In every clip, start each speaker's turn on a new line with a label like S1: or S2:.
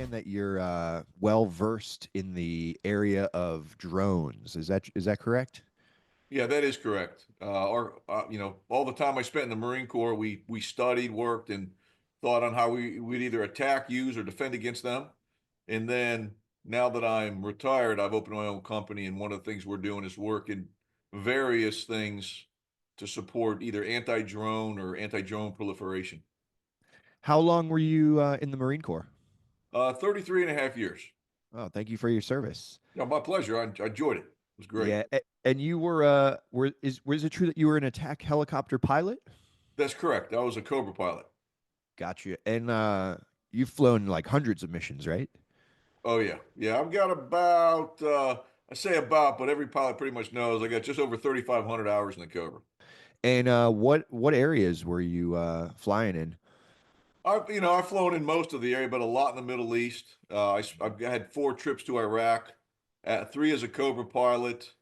S1: understand that you're well versed in the area of drones. Is that correct?
S2: Yeah, that is correct. All the time I spent in the Marine Corps, we studied, worked, and thought on how we'd either attack, use, or defend against them. And then now that I'm retired, I've opened my own company, and one of the things we're doing is working various things to support either anti-drone or anti-drone proliferation.
S1: How long were you in the Marine Corps?
S2: 33 and a half years.
S1: Oh, thank you for your service.
S2: Yeah, my pleasure. I enjoyed it. It was great.
S1: Yeah, and you was it true that you were an attack helicopter pilot?
S2: That's correct. I was a Cobra pilot.
S1: Gotcha. And you've flown like hundreds of missions, right?
S2: Oh yeah, yeah. I've got about I say about, but every pilot pretty much knows I got just over 3,500 hours in the Cobra.
S1: And what areas were you flying in?
S2: I've flown in most of the area, but a lot in the Middle East. I've had 4 trips to Iraq, 3 as a Cobra pilot,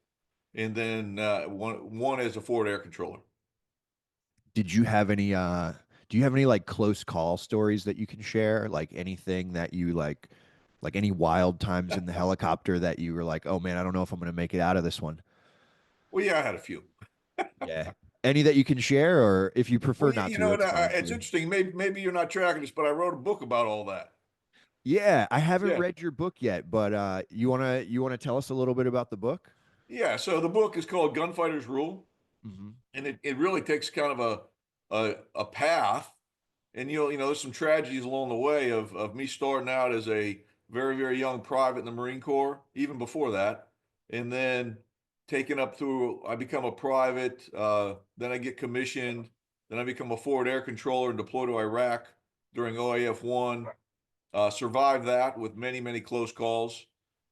S2: and then one as a forward air controller.
S1: Did you have any do you have any like close call stories that you can share? Like anything that you like any wild times in the helicopter that you were like, "Oh man, I don't know if I'm going to make it out of this one."
S2: Well, yeah, I had a few.
S1: Yeah. Any that you can share or if you prefer
S2: Well,
S1: not
S2: you
S1: to,
S2: know,
S1: that's fine
S2: it's
S1: too.
S2: interesting. Maybe you're not tracking this, but I wrote a book about all that.
S1: Yeah, I haven't
S2: Yeah,
S1: read your book yet, but you want to tell us a little bit about the book?
S2: yeah. So the book is called Gunfighter's Rule,
S1: Hmm.
S2: and it really takes kind of a path. And there's some tragedies along the way of me starting out as a very, very young private in the Marine Corps, even before that, and then taking up through I become a private, then I get commissioned, then I become a forward air controller and deploy to Iraq during OAF 1. Survive that with many, many close calls,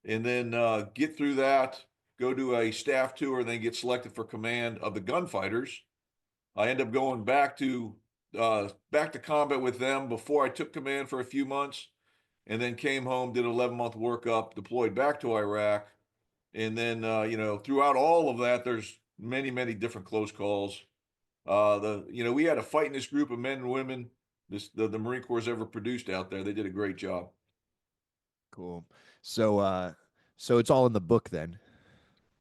S2: and then get through that, go to a staff tour, and then get selected for command of the gunfighters. I end up going back to combat with them before I took command for a few months, and then came home, did an 11-month workup, deployed back to Iraq, and then throughout all of that, there's many, many different close calls. We had a fightingest group of men and women the Marine Corps has ever produced out there. They did a great job.
S1: Cool. So so it's all in the book then.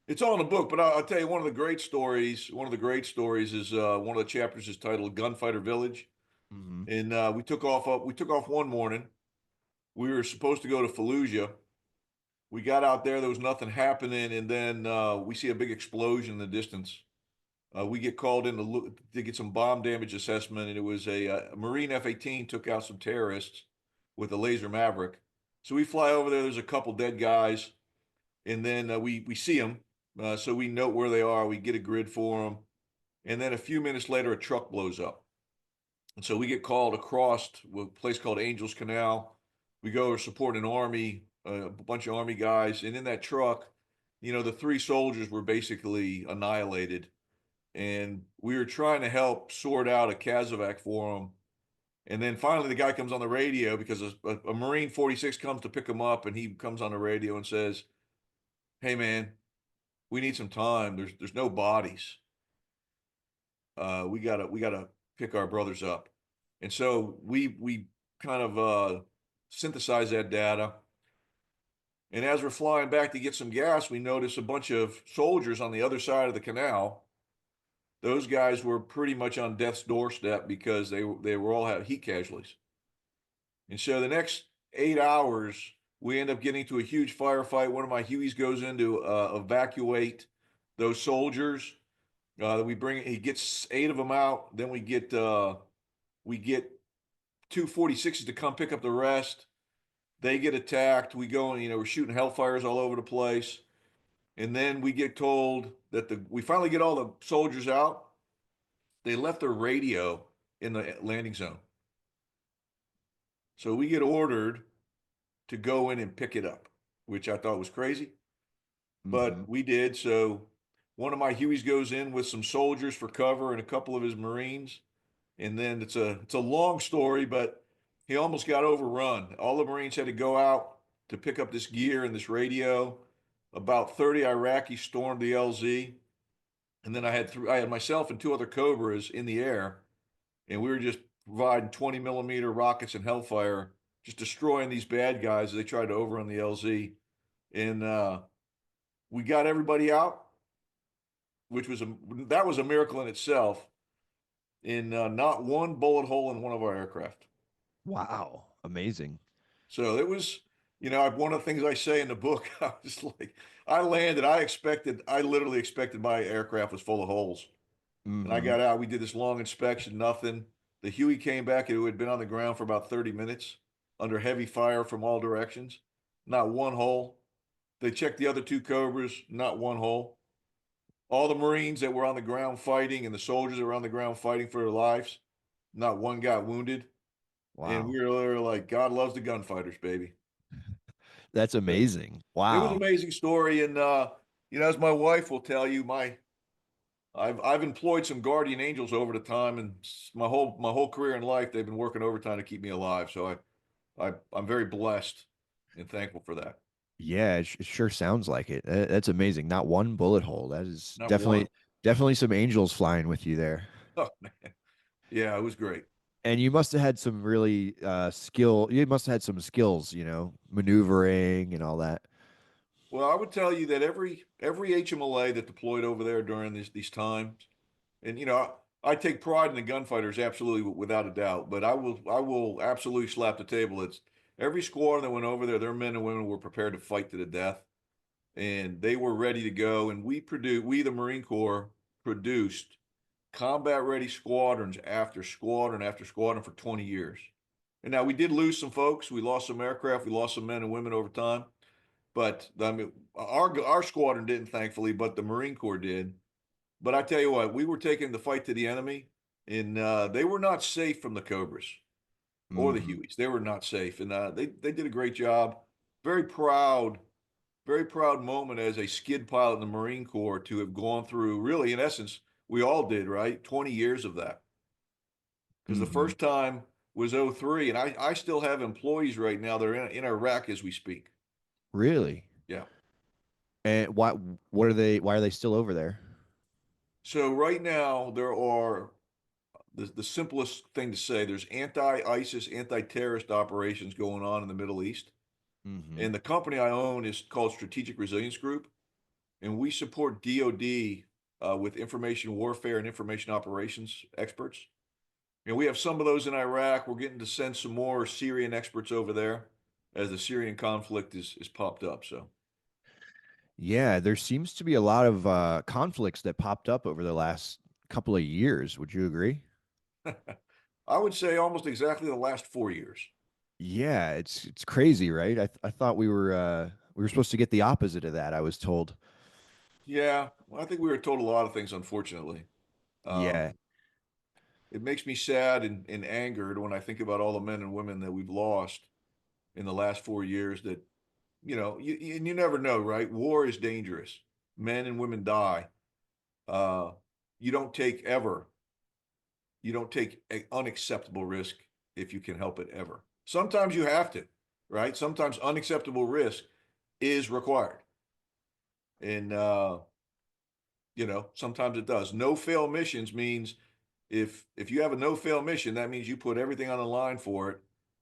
S2: It's all in the book, but I'll tell you one of the great stories. One of the great stories is one of the chapters is titled "Gunfighter Village,"
S1: Hmm.
S2: and we took off. We took off one morning. We were supposed to go to Fallujah. We got out there. There was nothing happening, and then we see a big explosion in the distance. We get called in to get some bomb damage assessment, and it was a Marine F-18 took out some terrorists with a laser Maverick. So we fly over there. There's a couple dead guys, and then we see them. So we note where they are. We get a grid for them, and then a few minutes later, a truck blows up. And so we get called across to a place called Angels Canal. We go to support an army, a bunch of army guys, and in that truck, the 3 soldiers were basically annihilated. And we were trying to help sort out a casevac for them. And then finally, the guy comes on the radio because a Marine 46 comes to pick him up, and he comes on the radio and says, "Hey, man, we need some time. There's no bodies. We gotta pick our brothers up." And so we kind of synthesize that data. And as we're flying back to get some gas, we notice a bunch of soldiers on the other side of the canal. Those guys were pretty much on death's doorstep because they were all have heat casualties. And so the next 8 hours, we end up getting to a huge firefight. One of my Hueys goes in to evacuate those soldiers. We bring he gets 8 of them out. Then we get 2 46s to come pick up the rest. They get attacked. We go and we're shooting hellfires all over the place. And then we get told that we finally get all the soldiers out. They left their radio in the landing zone. So we get ordered to go in and pick it up, which I thought was crazy,
S1: Hmm.
S2: but we did. So one of my Hueys goes in with some soldiers for cover and a couple of his Marines. And then it's a long story, but he almost got overrun. All the Marines had to go out to pick up this gear and this radio. About 30 Iraqis stormed the LZ, and then I had myself and 2 other Cobras in the air, and we were just providing 20 millimeter rockets and Hellfire just destroying these bad guys as they tried to overrun the LZ. And we got everybody out, which was that was a miracle in itself. In not one bullet hole in one of our aircraft.
S1: Wow. Amazing.
S2: So it was, one of the things I say in the book, I was like, I landed, I literally expected my aircraft was full of holes. And I
S1: Mm-hmm.
S2: got out, we did this long inspection, nothing. The Huey came back, it had been on the ground for about 30 minutes under heavy fire from all directions. Not one hole. They checked the other two Cobras, not one hole. All the Marines that were on the ground fighting and the soldiers that were on the ground fighting for their lives, not one got wounded. And
S1: Wow.
S2: we were like, God loves the gunfighters, baby.
S1: That's
S2: So
S1: amazing.
S2: it was an
S1: Wow.
S2: amazing story. And as my wife will tell you, I've employed some guardian angels over the time, and my whole career in life, they've been working overtime to keep me alive. So I'm very blessed and thankful for that.
S1: Yeah, it sure sounds like it. That's amazing. Not one bullet hole. That is
S2: Not one.
S1: definitely some angels flying with you there.
S2: Oh man, yeah, it was great.
S1: And you must have had some really skill. You must have had some skills, maneuvering and all that.
S2: Well, I would tell you that every HMLA that deployed over there during these times, and I take pride in the gunfighters, absolutely, without a doubt. But I will absolutely slap the table. It's every squadron that went over there. Their men and women were prepared to fight to the death, and they were ready to go. And we the Marine Corps produced combat ready squadrons after squadron for 20 years. And now we did lose some folks. We lost some aircraft. We lost some men and women over time. But I mean, our squadron didn't, thankfully, but the Marine Corps did. But I tell you what, we were taking the fight to the enemy, and they were not safe from the Cobras or the
S1: Hmm.
S2: Hueys. They were not safe, and they did a great job. Very proud, very proud moment as a skid pilot in the Marine Corps to have gone through. Really, in essence, we all did, right? 20 years of that, because the
S1: Hmm.
S2: first time was '03, and I still have employees right now. They're in Iraq as we speak.
S1: Really?
S2: Yeah.
S1: And what are they? Why are they still over there?
S2: So right now there are the simplest thing to say, there's anti-ISIS, anti-terrorist operations going on in the Middle East.
S1: Hmm.
S2: And the company I own is called Strategic Resilience Group, and we support DoD with information warfare and information operations experts. And we have some of those in Iraq. We're getting to send some more Syrian experts over there as the Syrian conflict is popped up. So
S1: Yeah, there seems to be a lot of conflicts that popped up over the last couple of years. Would you agree?
S2: I would say almost exactly the last 4 years.
S1: Yeah, it's crazy, right? I thought we were supposed to get the opposite of that, I was told.
S2: Yeah, well, I think we were told a lot of things, unfortunately.
S1: Yeah.
S2: Um, it makes me sad and angered when I think about all the men and women that we've lost in the last 4 years that, and you never know, right? War is dangerous. Men and women die. Uh, you don't take ever, you don't take an unacceptable risk if you can help it ever. Sometimes you have to, right? Sometimes unacceptable risk is required. And, sometimes it does. No fail missions means if you have a no fail mission, that means you put everything on the line for it.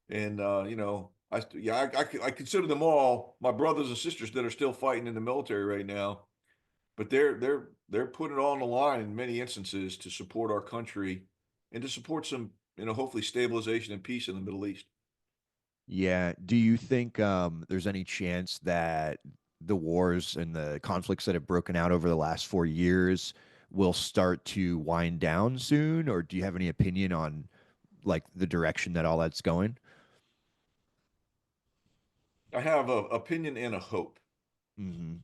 S2: And I consider them all my brothers and sisters that are still fighting in the military right now. But they're putting it all on the line in many instances to support our country and to support some hopefully stabilization and peace in the Middle East.
S1: Yeah. Do you think there's any chance that the wars and the conflicts that have broken out over the last 4 years will start to wind down soon? Or do you have any opinion on like the direction that all that's going?
S2: I have a opinion and a hope,
S1: Hmm.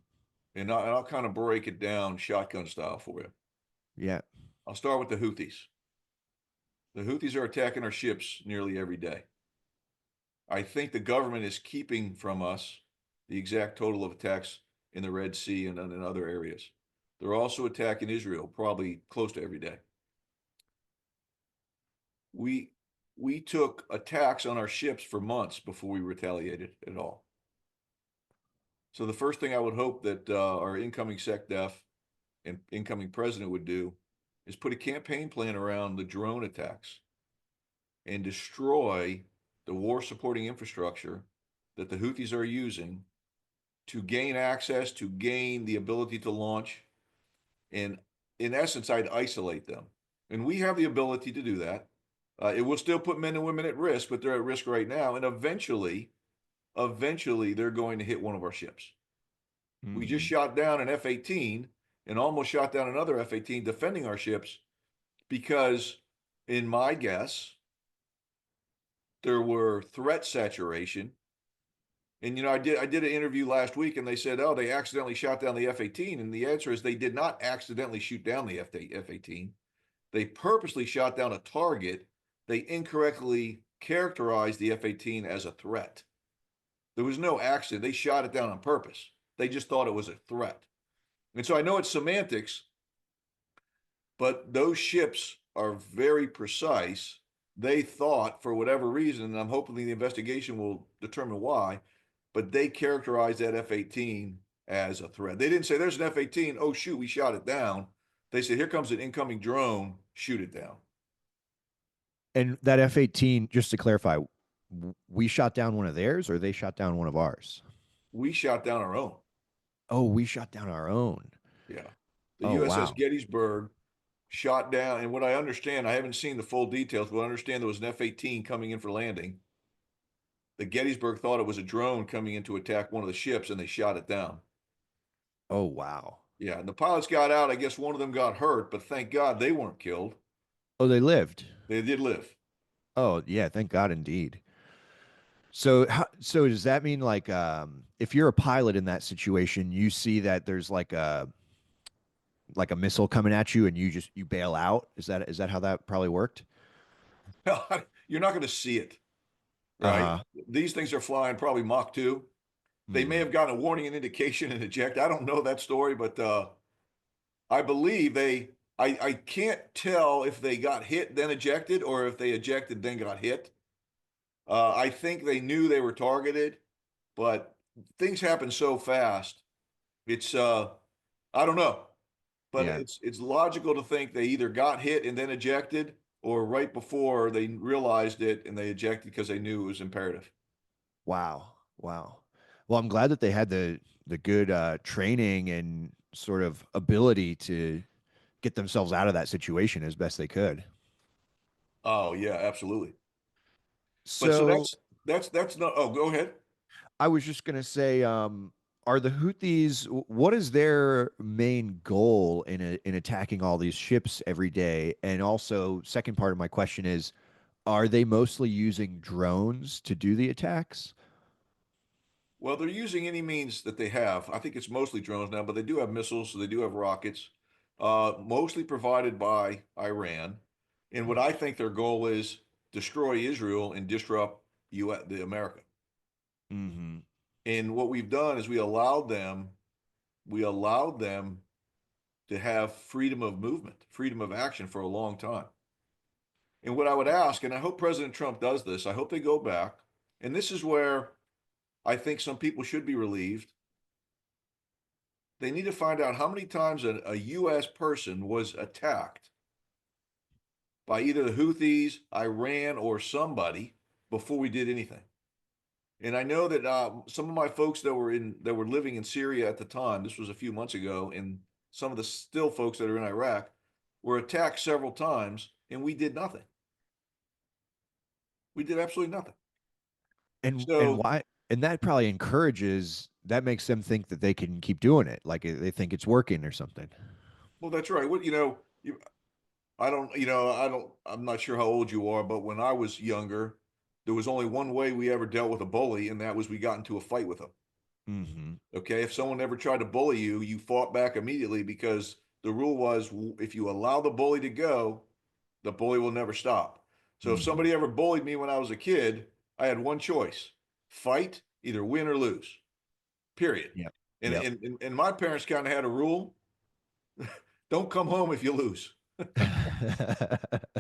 S2: and I'll kind of break it down shotgun style for you.
S1: Yeah.
S2: I'll start with the Houthis. The Houthis are attacking our ships nearly every day. I think the government is keeping from us the exact total of attacks in the Red Sea and in other areas. They're also attacking Israel probably close to every day. We we took attacks on our ships for months before we retaliated at all. So the first thing I would hope that our incoming SecDef and incoming president would do is put a campaign plan around the drone attacks and destroy the war supporting infrastructure that the Houthis are using to gain access, to gain the ability to launch. And in essence, I'd isolate them. And we have the ability to do that. It will still put men and women at risk, but they're at risk right now. And eventually, they're going to hit one of our ships. We just
S1: Hmm.
S2: shot down an F 18 and almost shot down another F 18 defending our ships because, in my guess, there were threat saturation. And I did an interview last week, and they said, "Oh, they accidentally shot down the F-18," and the answer is they did not accidentally shoot down the F-18. They purposely shot down a target. They incorrectly characterized the F-18 as a threat. There was no accident. They shot it down on purpose. They just thought it was a threat. And so I know it's semantics, but those ships are very precise. They thought, for whatever reason, and I'm hoping the investigation will determine why, but they characterized that F 18 as a threat. They didn't say, "There's an F 18. Oh, shoot, we shot it down." They said, "Here comes an incoming drone. Shoot it down."
S1: And that F-18, just to clarify, we shot down one of theirs or they shot down one of ours?
S2: We shot down our own.
S1: Oh, we shot down our own.
S2: Yeah. The
S1: Oh,
S2: USS
S1: wow.
S2: Gettysburg shot down. And what I understand, I haven't seen the full details, but I understand there was an F 18 coming in for landing. The Gettysburg thought it was a drone coming in to attack one of the ships, and they shot it down.
S1: Oh, wow.
S2: Yeah, and the pilots got out. I guess one of them got hurt, but thank God they weren't killed.
S1: Oh, they lived.
S2: They did live.
S1: Oh, yeah, thank God indeed. So so does that mean like if you're a pilot in that situation, you see that there's like a missile coming at you and you bail out? Is that how that probably worked?
S2: You're not going to see it, right?
S1: Uh-huh.
S2: These things are flying probably Mach 2. They may
S1: Hmm.
S2: have gotten a warning and indication and eject. I don't know that story, but I believe I can't tell if they got hit then ejected or if they ejected then got hit. I think they knew they were targeted, but things happen so fast. It's I don't know, but
S1: Yeah.
S2: it's logical to think they either got hit and then ejected, or right before they realized it and they ejected because they knew it was imperative.
S1: Wow. Wow. Well, I'm glad that they had the good training and sort of ability to get themselves out of that situation as best they could.
S2: Oh yeah, absolutely. But so
S1: So
S2: that's not. Oh, go ahead.
S1: I was just gonna say, are the Houthis? What is their main goal in attacking all these ships every day? And also, second part of my question is, are they mostly using drones to do the attacks?
S2: Well, they're using any means that they have. I think it's mostly drones now, but they do have missiles, so they do have rockets, mostly provided by Iran. And what I think their goal is destroy Israel and disrupt the America.
S1: Hmm.
S2: And what we've done is we allowed them to have freedom of movement, freedom of action for a long time. And what I would ask, and I hope President Trump does this, I hope they go back, and this is where I think some people should be relieved. They need to find out how many times a U.S. person was attacked by either the Houthis, Iran, or somebody before we did anything. And I know that some of my folks that were living in Syria at the time, this was a few months ago, and some of the still folks that are in Iraq were attacked several times, and we did nothing. We did absolutely nothing.
S1: And
S2: So,
S1: why? And that probably that makes them think that they can keep doing it, like they think it's working or something.
S2: well, that's right. I'm not sure how old you are, but when I was younger, there was only one way we ever dealt with a bully, and that was we got into a fight with them.
S1: Hmm.
S2: Okay. If someone ever tried to bully you, you fought back immediately because the rule was if you allow the bully to go, the bully will never stop. So if
S1: Hmm.
S2: somebody ever bullied me when I was a kid, I had one choice: fight, either win or lose, period.
S1: Yep.
S2: And,
S1: Yep.
S2: and, and my parents kind of had a rule: don't come home if you lose.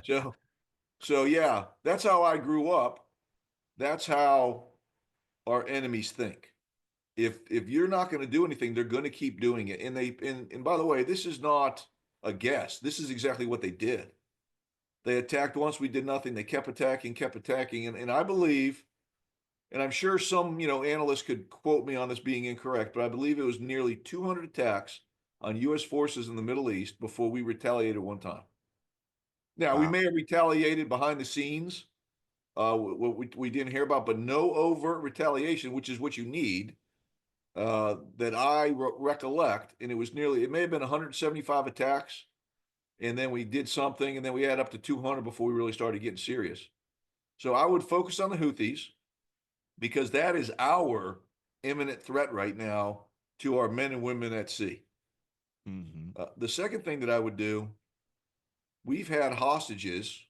S2: So, so yeah, that's how I grew up. That's how our enemies think. If you're not going to do anything, they're going to keep doing it. And by the way, this is not a guess. This is exactly what they did. They attacked once, we did nothing. They kept attacking. And I believe, and I'm sure some, analysts could quote me on this being incorrect, but I believe it was nearly 200 attacks on U.S. forces in the Middle East before we retaliated one time. Now, we
S1: Wow.
S2: may have retaliated behind the scenes, what we didn't hear about, but no overt retaliation, which is what you need, that I recollect. And it may have been 175 attacks, and then we did something, and then we had up to 200 before we really started getting serious. So I would focus on the Houthis because that is our imminent threat right now to our men and women at sea.
S1: Hmm.
S2: The second thing that I would do, we've had hostages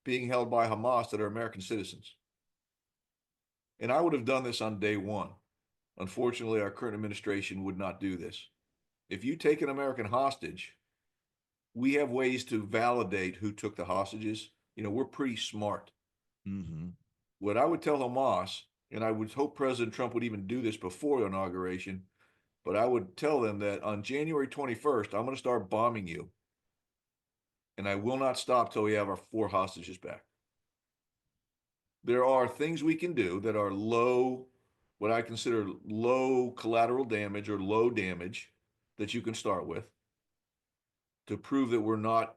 S2: being held by Hamas that are American citizens. And I would have done this on day one. Unfortunately, our current administration would not do this. If you take an American hostage, we have ways to validate who took the hostages. We're pretty smart.
S1: Hmm.
S2: What I would tell Hamas, and I would hope President Trump would even do this before inauguration, but I would tell them that on January 21st, I'm going to start bombing you, and I will not stop till we have our 4 hostages back. There are things we can do that are low, what I consider low collateral damage or low damage that you can start with to prove that we're not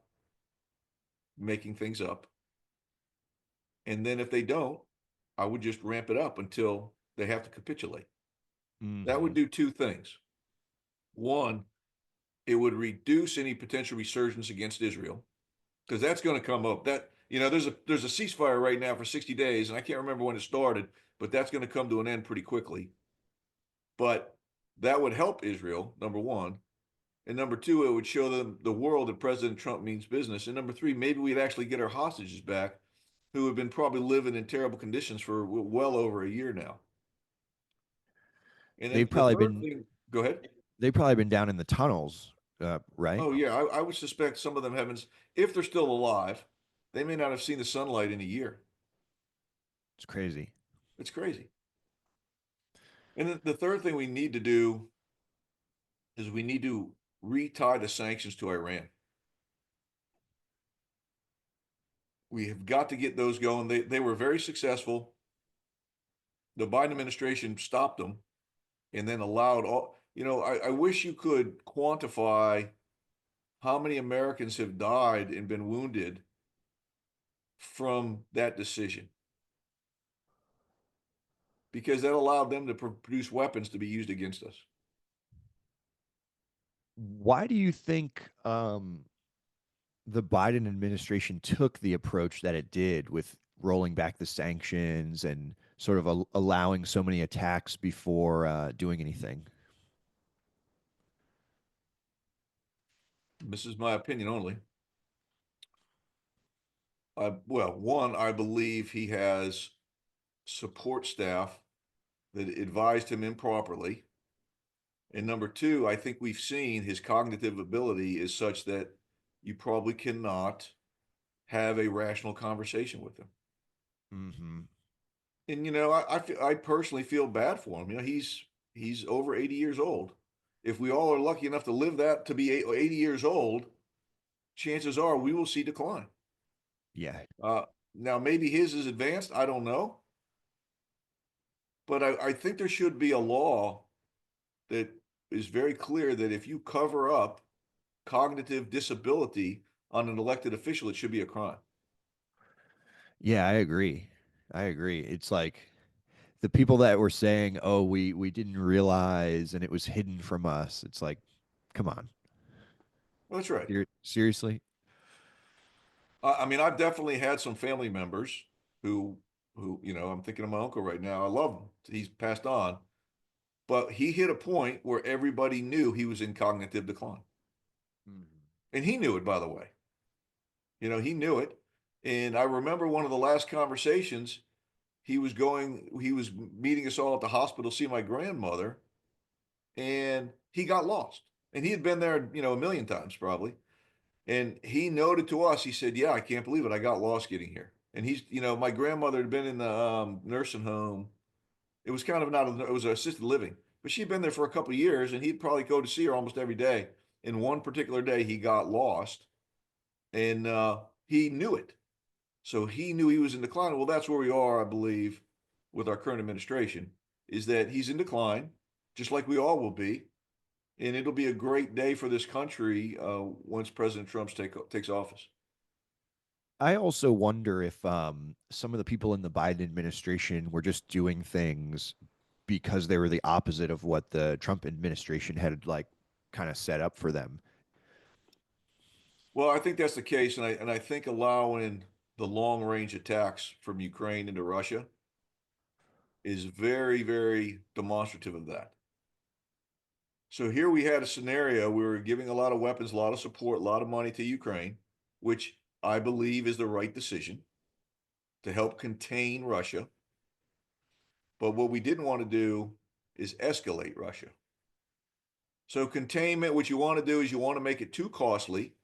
S2: making things up. And then if they don't, I would just ramp it up until they have to capitulate. That would
S1: Hmm.
S2: do 2 things. One, it would reduce any potential resurgence against Israel because that's going to come up. There's a ceasefire right now for 60 days, and I can't remember when it started, but that's going to come to an end pretty quickly. But that would help Israel, number one. And number two, it would show them the world that President Trump means business. And number three, maybe we'd actually get our hostages back who have been probably living in terrible conditions for well over a year now. And
S1: They've
S2: then the
S1: probably
S2: third
S1: been
S2: thing, go ahead.
S1: they've probably been down in the tunnels, right?
S2: Oh, yeah, I would suspect some of them haven't, if they're still alive, they may not have seen the sunlight in a year.
S1: It's crazy.
S2: It's crazy. And then the third thing we need to do is we need to retie the sanctions to Iran. We have got to get those going. They were very successful. The Biden administration stopped them and then allowed all, I wish you could quantify how many Americans have died and been wounded from that decision because that allowed them to produce weapons to be used against us.
S1: Why do you think the Biden administration took the approach that it did with rolling back the sanctions and sort of allowing so many attacks before doing anything?
S2: This is my opinion only. Well, one, I believe he has support staff that advised him improperly. And number two, I think we've seen his cognitive ability is such that you probably cannot have a rational conversation with him.
S1: Hmm.
S2: And I personally feel bad for him. He's over 80 years old. If we all are lucky enough to live that to be 80 years old, chances are we will see decline.
S1: Yeah.
S2: Uh, Now maybe his is advanced. I don't know, but I think there should be a law that is very clear that if you cover up cognitive disability on an elected official, it should be a crime.
S1: Yeah, I agree. I agree. It's like the people that were saying, "Oh, we didn't realize and it was hidden from us." It's like, come on.
S2: Well, that's right.
S1: Seriously?
S2: I mean, I've definitely had some family members who, I'm thinking of my uncle right now. I love him. He's passed on, but he hit a point where everybody knew he was in cognitive decline,
S1: Mhm.
S2: and he knew it. By the way, he knew it. And I remember one of the last conversations. He was meeting us all at the hospital to see my grandmother, and he got lost. And he had been there, a million times probably. And he noted to us, he said, "Yeah, I can't believe it. I got lost getting here." And my grandmother had been in the nursing home. It was kind of not, it was assisted living, but she'd been there for a couple of years, and he'd probably go to see her almost every day. And one particular day, he got lost, and he knew it. So he knew he was in decline. Well, that's where we are, I believe, with our current administration, is that he's in decline, just like we all will be. And it'll be a great day for this country once President Trump takes office.
S1: I also wonder if some of the people in the Biden administration were just doing things because they were the opposite of what the Trump administration had like kind of set up for them.
S2: Well, I think that's the case, and I think allowing the long range attacks from Ukraine into Russia is very, very demonstrative of that. So here we had a scenario we were giving a lot of weapons, a lot of support, a lot of money to Ukraine, which I believe is the right decision to help contain Russia. But what we didn't want to do is escalate Russia. So containment, what you want to do is you want to make it too costly.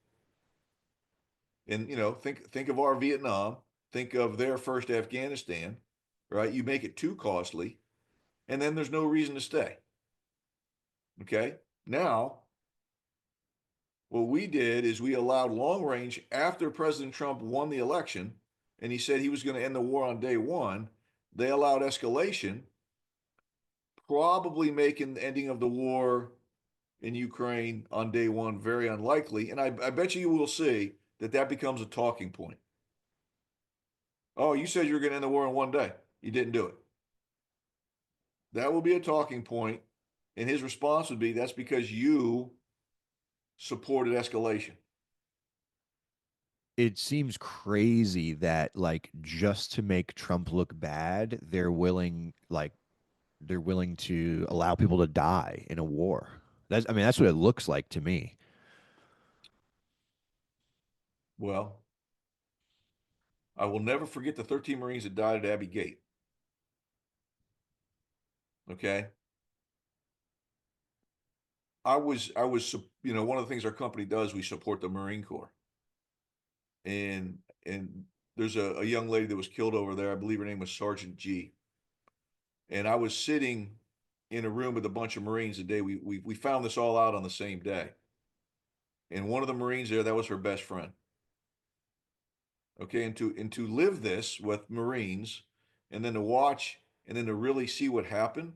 S2: And think of our Vietnam, think of their first Afghanistan, right? You make it too costly, and then there's no reason to stay. Okay. Now, what we did is we allowed long range after President Trump won the election and he said he was going to end the war on day one. They allowed escalation, probably making the ending of the war in Ukraine on day one very unlikely. And I bet you will see that that becomes a talking point. Oh, you said you were going to end the war in one day. You didn't do it. That will be a talking point. And his response would be, that's because you supported escalation.
S1: It seems crazy that like just to make Trump look bad, they're willing to allow people to die in a war. That's I mean that's what it looks like to me.
S2: Well, I will never forget the 13 Marines that died at Abbey Gate. Okay. One of the things our company does, we support the Marine Corps. And there's a young lady that was killed over there. I believe her name was Sergeant G. And I was sitting in a room with a bunch of Marines the day we found this all out on the same day. And one of the Marines there, that was her best friend. Okay, and to live this with Marines and then to watch and then to really see what happened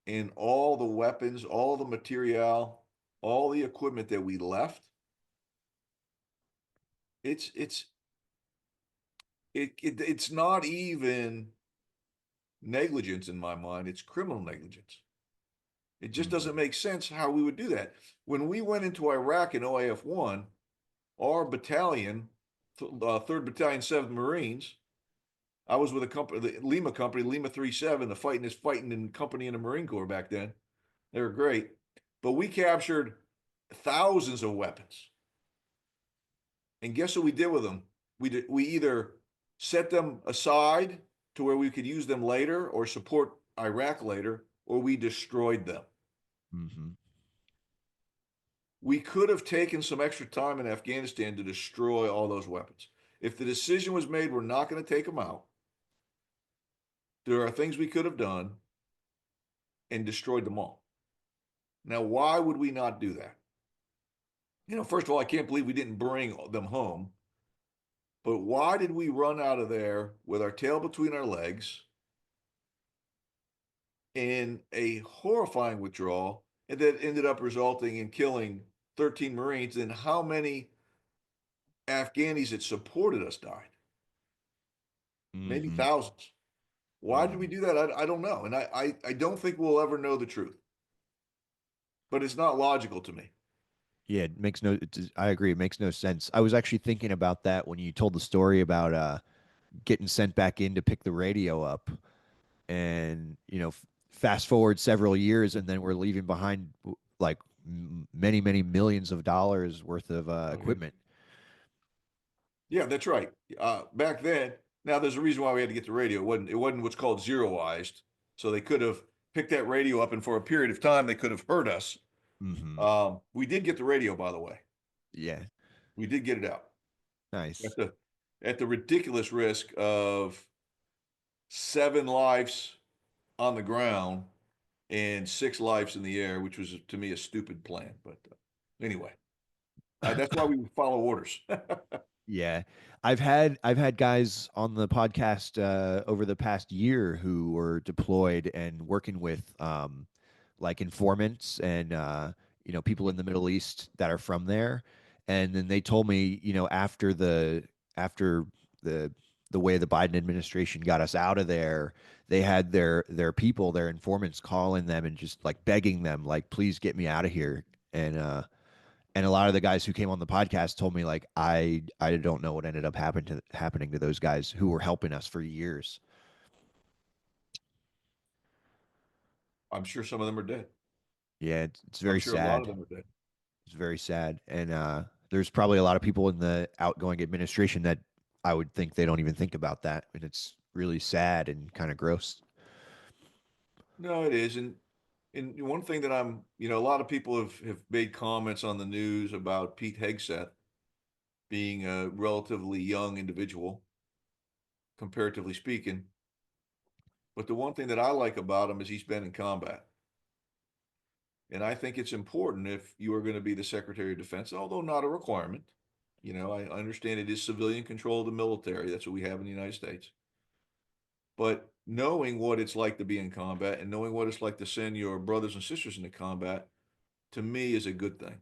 S2: and all the weapons, all the material, all the equipment that we left, it's it's not even negligence in my mind, it's criminal negligence. It just doesn't
S1: Hmm.
S2: make sense how we would do that. When we went into Iraq in OAF 1, our battalion, 3rd Battalion, 7th Marines, I was with a company, the Lima company, Lima 37, the fighting in company in the Marine Corps back then. They were great. But we captured thousands of weapons. And guess what we did with them? We either set them aside to where we could use them later or support Iraq later, or we destroyed them.
S1: Hmm.
S2: We could have taken some extra time in Afghanistan to destroy all those weapons. If the decision was made, we're not going to take them out, there are things we could have done and destroyed them all. Now, why would we not do that? First of all, I can't believe we didn't bring them home. But why did we run out of there with our tail between our legs in a horrifying withdrawal and that ended up resulting in killing 13 Marines? And how many Afghanis that supported us died? Maybe
S1: Hmm.
S2: thousands. Why did we
S1: Hmm.
S2: do that? I don't know. And I don't think we'll ever know the truth, but it's not logical to me.
S1: Yeah, it makes no. I agree. It makes no sense. I was actually thinking about that when you told the story about getting sent back in to pick the radio up, and fast forward several years, and then we're leaving behind like many, many millions of dollars worth of
S2: Okay.
S1: equipment.
S2: Yeah, that's right. Back then, now there's a reason why we had to get the radio. It wasn't what's called zeroized, so they could have picked that radio up, and for a period of time, they could have heard us.
S1: Hmm.
S2: We did get the radio, by the way.
S1: Yeah,
S2: We did get it out at
S1: nice.
S2: the ridiculous risk of 7 lives on the ground and 6 lives in the air, which was to me a stupid plan. But anyway, That's why we follow orders.
S1: Yeah. I've had guys on the podcast over the past year who were deployed and working with like informants and you know, people in the Middle East that are from there. And then they told me, you know, after the the way the Biden administration got us out of there, they had their people, their informants calling them and just like begging them like please get me out of here. And a lot of the guys who came on the podcast told me like I don't know what ended up happening to those guys who were helping us for years.
S2: I'm sure some of them are dead.
S1: Yeah, it's
S2: I'm
S1: very
S2: sure a lot of
S1: sad.
S2: them are dead.
S1: It's very sad. And there's probably a lot of people in the outgoing administration that I would think they don't even think about that, and it's really sad and kind of gross.
S2: No, it is. And one thing that a lot of people have made comments on the news about Pete Hegseth being a relatively young individual, comparatively speaking. But the one thing that I like about him is he's been in combat. And I think it's important if you are going to be the Secretary of Defense, although not a requirement. I understand it is civilian control of the military. That's what we have in the United States. But knowing what it's like to be in combat and knowing what it's like to send your brothers and sisters into combat, to me, is a good thing.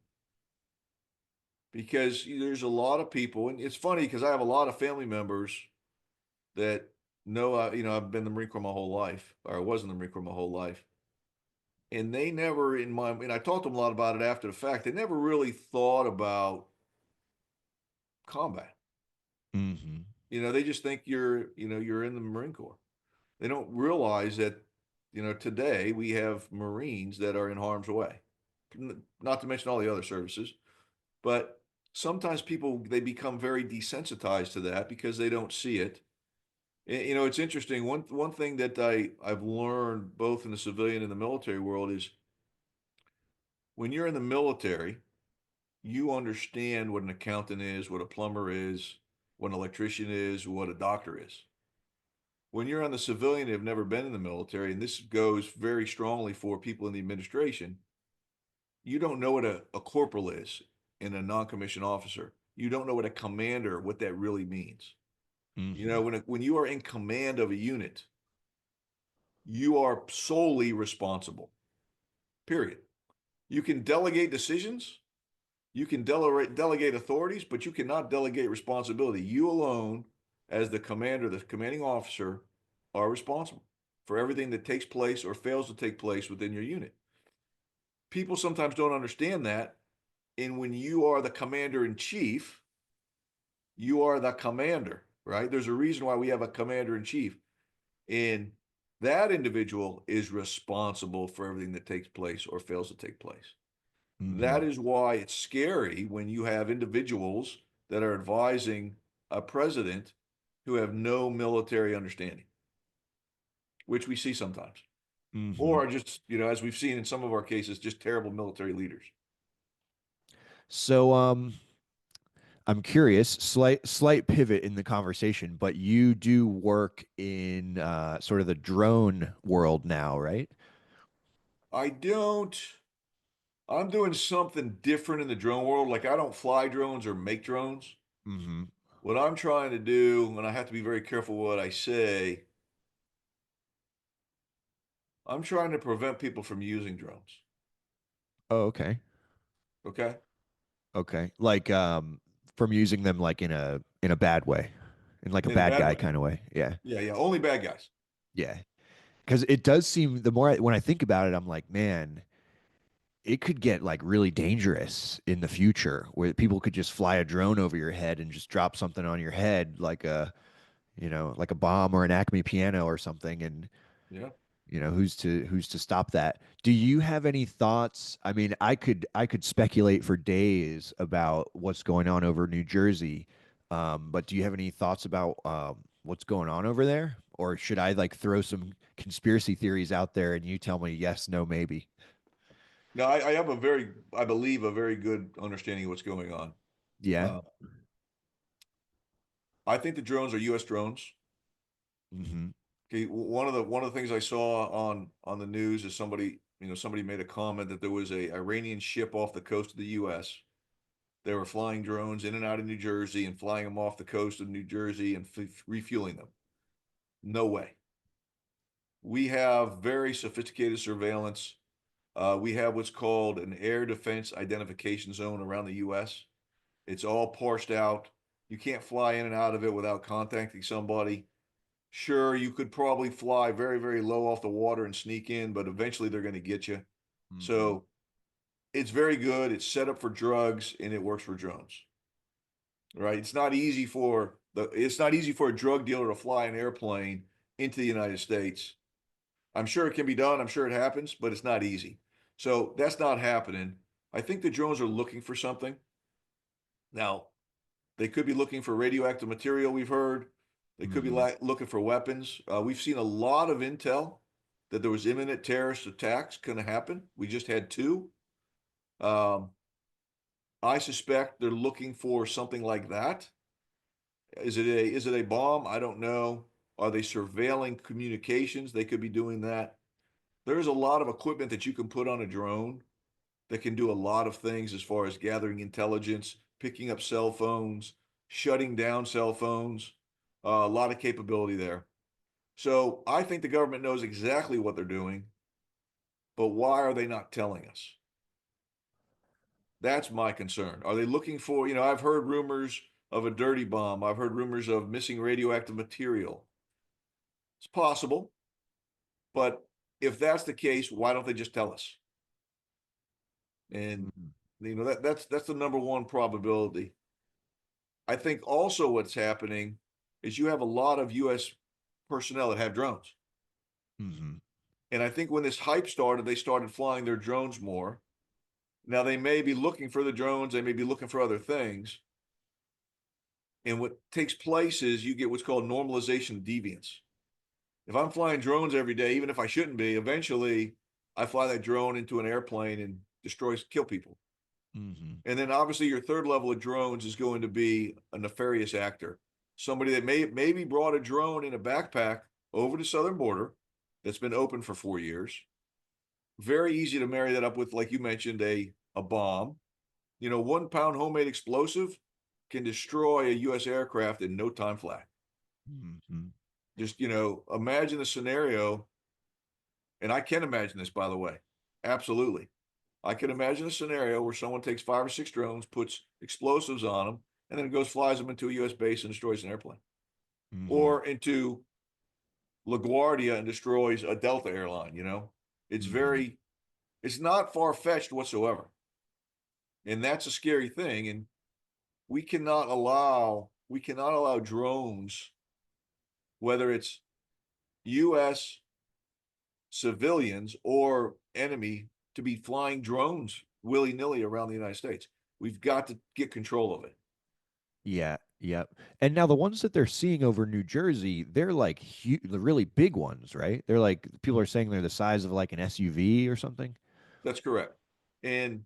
S2: Because there's a lot of people, and it's funny because I have a lot of family members that know, I've been in the Marine Corps my whole life, or I was in the Marine Corps my whole life. And they never, and I talked to them a lot about it after the fact, they never really thought about combat.
S1: Hmm.
S2: They just think you're in the Marine Corps. They don't realize that, today we have Marines that are in harm's way. Not to mention all the other services, but sometimes people they become very desensitized to that because they don't see it. It's interesting. One thing that I've learned both in the civilian and the military world is when you're in the military, you understand what an accountant is, what a plumber is, what an electrician is, what a doctor is. When you're on the civilian and have never been in the military, and this goes very strongly for people in the administration, you don't know what a corporal is and a non-commissioned officer. You don't know what a commander, what that really means.
S1: Hmm.
S2: When you are in command of a unit, you are solely responsible. Period. You can delegate decisions, you can delegate authorities, but you cannot delegate responsibility. You alone, as the commander, the commanding officer, are responsible for everything that takes place or fails to take place within your unit. People sometimes don't understand that. And when you are the commander in chief, you are the commander, right? There's a reason why we have a commander in chief. And that individual is responsible for everything that takes place or fails to take place. That
S1: Hmm.
S2: is why it's scary when you have individuals that are advising a president who have no military understanding, which we see sometimes,
S1: Hmm.
S2: or just, as we've seen in some of our cases, just terrible military leaders.
S1: So I'm curious, slight pivot in the conversation, but you do work in sort of the drone world now, right?
S2: I don't, I'm doing something different in the drone world. Like I don't fly drones or make drones.
S1: Hmm.
S2: What I'm trying to do, and I have to be very careful what I say, I'm trying to prevent people from using drones.
S1: Oh, okay.
S2: Okay.
S1: Okay. Like from using them like in a bad way. In like a
S2: In a
S1: bad
S2: bad
S1: guy
S2: way.
S1: kind of way. Yeah.
S2: Yeah. Yeah. Only bad guys.
S1: Yeah. Because it does seem the more when I think about it, I'm like, man, it could get like really dangerous in the future where people could just fly a drone over your head and just drop something on your head like a, you know, like a bomb or an Acme piano or something. And
S2: Yeah.
S1: you know, who's to stop that? Do you have any thoughts? I mean, I could speculate for days about what's going on over New Jersey, but do you have any thoughts about what's going on over there? Or should I like throw some conspiracy theories out there and you tell me yes, no, maybe?
S2: Now, I have I believe, a very good understanding of what's going on.
S1: Yeah.
S2: Uh, I think the drones are U.S. drones.
S1: Hmm.
S2: Okay, one of the things I saw on the news is somebody made a comment that there was a Iranian ship off the coast of the U.S. They were flying drones in and out of New Jersey and flying them off the coast of New Jersey and refueling them. No way. We have very sophisticated surveillance. We have what's called an air defense identification zone around the U.S. It's all parsed out. You can't fly in and out of it without contacting somebody. Sure, you could probably fly very, very low off the water and sneak in, but eventually they're going to get you.
S1: Hmm.
S2: So it's very good. It's set up for drugs and it works for drones. Right? It's not easy for a drug dealer to fly an airplane into the United States. I'm sure it can be done. I'm sure it happens, but it's not easy. So that's not happening. I think the drones are looking for something. Now, they could be looking for radioactive material, we've heard. They could be
S1: Hmm.
S2: looking for weapons. We've seen a lot of intel that there was imminent terrorist attacks going to happen. We just had two. Um, I suspect they're looking for something like that. Is it a bomb? I don't know. Are they surveilling communications? They could be doing that. There's a lot of equipment that you can put on a drone that can do a lot of things as far as gathering intelligence, picking up cell phones, shutting down cell phones. A lot of capability there. So I think the government knows exactly what they're doing, but why are they not telling us? That's my concern. Are they looking for, I've heard rumors of a dirty bomb. I've heard rumors of missing radioactive material. It's possible, but if that's the case, why don't they just tell us? And
S1: Hmm.
S2: that's the number one probability. I think also what's happening is you have a lot of U.S. personnel that have drones.
S1: Hmm.
S2: And I think when this hype started, they started flying their drones more. Now they may be looking for the drones, they may be looking for other things. And what takes place is you get what's called normalization of deviance. If I'm flying drones every day, even if I shouldn't be, eventually I fly that drone into an airplane and kill people.
S1: Hmm.
S2: And then obviously your third level of drones is going to be a nefarious actor, somebody that maybe brought a drone in a backpack over the southern border that's been open for 4 years. Very easy to marry that up with, like you mentioned, a bomb. 1 pound homemade explosive can destroy a U.S. aircraft in no time flat.
S1: Hmm.
S2: Just imagine the scenario, and I can imagine this, by the way, absolutely. I can imagine a scenario where someone takes 5 or 6 drones, puts explosives on them, and then it goes flies them into a U.S. base and destroys an airplane,
S1: Hmm.
S2: or into LaGuardia and destroys a Delta airline. It's
S1: Hmm.
S2: very, it's not far fetched whatsoever, and that's a scary thing. And we cannot allow drones, whether it's U.S. civilians or enemy, to be flying drones willy nilly around the United States. We've got to get control of it.
S1: Yeah, yep. And now the ones that they're seeing over New Jersey, they're like the really big ones, right? They're like people are saying they're the size of like an SUV or something.
S2: That's correct. And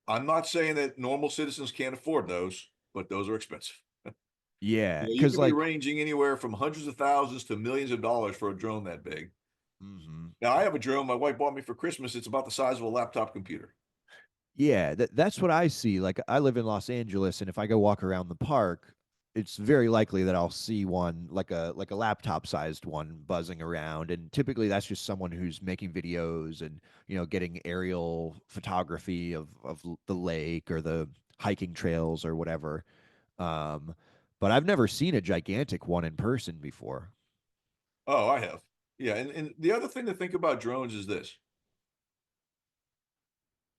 S2: I'm not saying that normal citizens can't afford those, but those are expensive.
S1: Yeah,
S2: You
S1: because
S2: could be
S1: like,
S2: ranging anywhere from hundreds of thousands to millions of dollars for a drone that big.
S1: hmm,
S2: Now, I have a drone my wife bought me for Christmas. It's about the size of a laptop computer.
S1: yeah, that's what I see. Like I live in Los Angeles, and if I go walk around the park, it's very likely that I'll see one like a laptop sized one buzzing around, and typically that's just someone who's making videos and getting aerial photography of the lake or the hiking trails or whatever. Um, but I've never seen a gigantic one in person before.
S2: Oh, I have. Yeah. And the other thing to think about drones is this: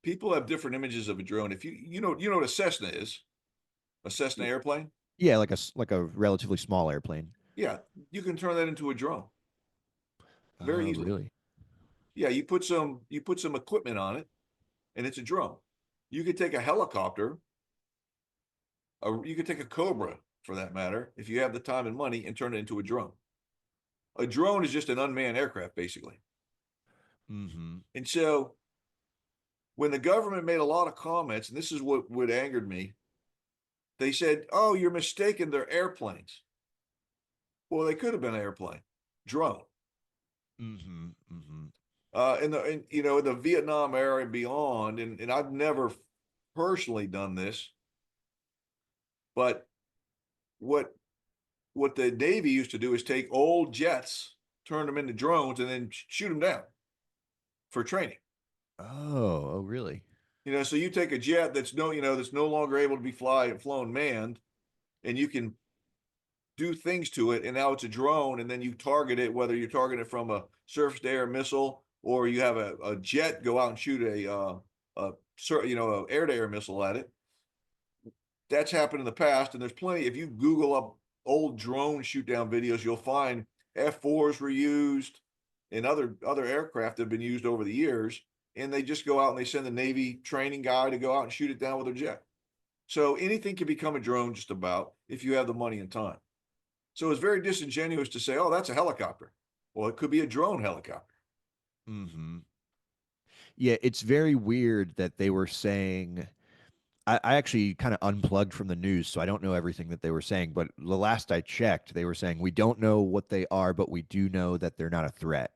S2: people have different images of a drone. If you know what a Cessna is, a Cessna
S1: Y-
S2: airplane.
S1: Yeah, like a relatively small airplane.
S2: Yeah, you can turn that into a drone very
S1: Oh,
S2: easily.
S1: really?
S2: Yeah, you put some equipment on it, and it's a drone. You could take a helicopter, you could take a Cobra for that matter, if you have the time and money, and turn it into a drone. A drone is just an unmanned aircraft, basically.
S1: Mm-hmm.
S2: And so when the government made a lot of comments, and this is what angered me, they said, "Oh, you're mistaken. They're airplanes." Well, they could have been an airplane, drone.
S1: Mm-hmm. Mm-hmm.
S2: In the Vietnam era and beyond, and I've never personally done this, but what what the Navy used to do is take old jets, turn them into drones, and then shoot them down for training.
S1: Oh, really?
S2: So you take a jet that's no longer able to be flown manned, and you can do things to it, and now it's a drone, and then you target it, whether you target it from a surface to air missile or you have a jet go out and shoot a air to air missile at it. That's happened in the past, and there's plenty. If you Google up old drone shoot down videos, you'll find F4s were used and other aircraft have been used over the years, and they just go out and they send the Navy training guy to go out and shoot it down with a jet. So anything can become a drone just about if you have the money and time. So it's very disingenuous to say, oh, that's a helicopter. Well, it could be a drone helicopter.
S1: Hmm. Yeah, it's very weird that they were saying. I actually kind of unplugged from the news, so I don't know everything that they were saying. But the last I checked, they were saying we don't know what they are, but we do know that they're not a threat,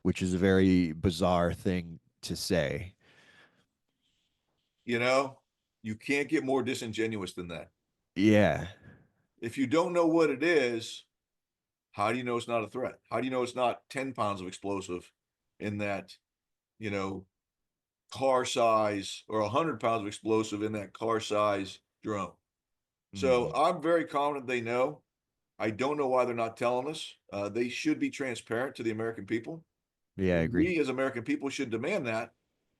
S1: which is a very bizarre thing to say.
S2: You know, you can't get more disingenuous than that.
S1: Yeah.
S2: If you don't know what it is, how do you know it's not a threat? How do you know it's not 10 pounds of explosive in that, you know, car size, or 100 pounds of explosive in that car size drone? So
S1: Hmm.
S2: I'm very confident they know. I don't know why they're not telling us. They should be transparent to the American people.
S1: Yeah, I agree.
S2: We as American people should demand that.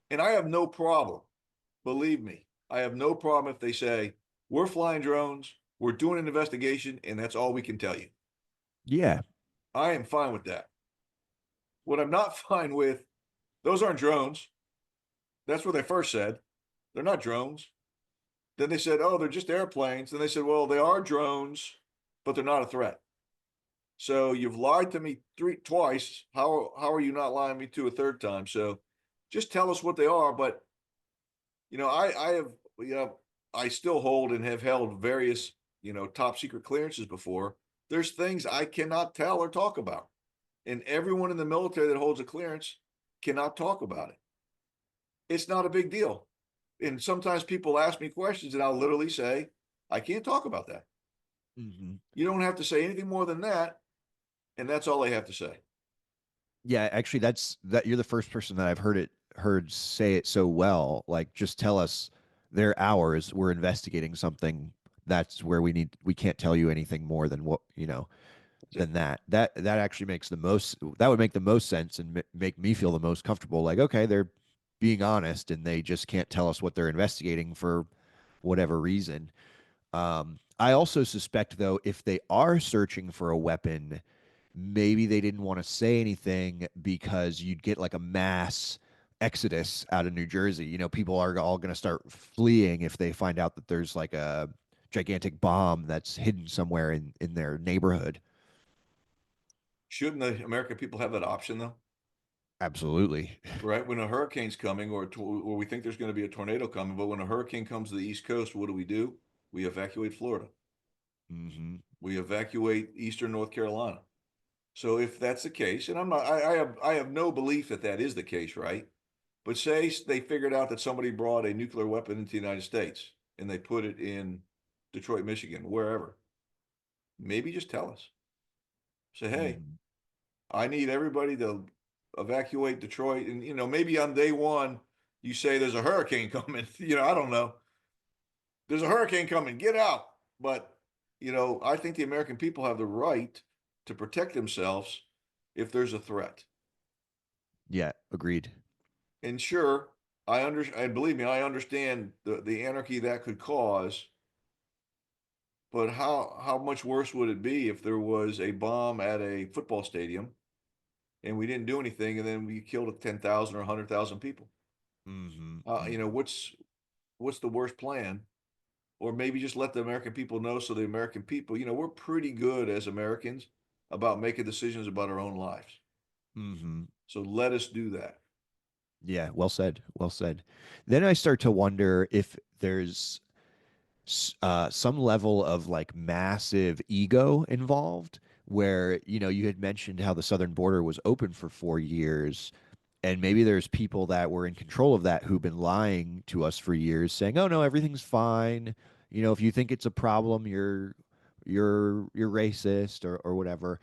S2: And I have no problem, believe me, I have no problem if they say, we're flying drones, we're doing an investigation, and that's all we can tell you.
S1: Yeah.
S2: I am fine with that. What I'm not fine with, those aren't drones. That's what they first said. They're not drones. Then they said, oh, they're just airplanes. Then they said, well, they are drones, but they're not a threat. So you've lied to me twice. How are you not lying to me to a third time? So just tell us what they are. But I have I still hold and have held various top secret clearances before. There's things I cannot tell or talk about, and everyone in the military that holds a clearance cannot talk about it. It's not a big deal. And sometimes people ask me questions, and I'll literally say, I can't talk about that.
S1: Hmm.
S2: You don't have to say anything more than that, and that's all they have to say.
S1: Yeah, actually, that you're the first person that I've heard say it so well. Like, just tell us they're ours. We're investigating something. That's where we can't tell you anything more than
S2: That's it.
S1: than that. That actually makes the most. That would make the most sense and make me feel the most comfortable. Like, okay, they're being honest, and they just can't tell us what they're investigating for whatever reason. I also suspect, though, if they are searching for a weapon, maybe they didn't want to say anything because you'd get like a mass exodus out of New Jersey. People are all going to start fleeing if they find out that there's like a gigantic bomb that's hidden somewhere in their neighborhood.
S2: Shouldn't the American people have that option though?
S1: Absolutely.
S2: Right? When a hurricane's coming, or we think there's going to be a tornado coming, but when a hurricane comes to the East Coast, what do? We evacuate Florida.
S1: Hmm.
S2: We evacuate Eastern North Carolina. So if that's the case, and I have no belief that that is the case, right? But say they figured out that somebody brought a nuclear weapon into the United States and they put it in Detroit, Michigan, wherever. Maybe just tell us. Say, hey,
S1: Hmm.
S2: I need everybody to evacuate Detroit. And, maybe on day one, you say there's a hurricane coming. I don't know. There's a hurricane coming. Get out. But, I think the American people have the right to protect themselves if there's a threat.
S1: Yeah, agreed.
S2: And sure, and believe me, I understand the anarchy that could cause. But how much worse would it be if there was a bomb at a football stadium and we didn't do anything, and then we killed 10,000 or 100,000 people?
S1: Hmm.
S2: What's the worst plan? Or maybe just let the American people know, so the American people, we're pretty good as Americans about making decisions about our own lives.
S1: Hmm.
S2: So let us do that.
S1: Yeah, well said. Well said. Then I start to wonder if there's some level of like massive ego involved, where you had mentioned how the southern border was open for 4 years, And maybe there's people that were in control of that who've been lying to us for years, saying, "Oh no, everything's fine. You know, if you think it's a problem, you're racist or whatever."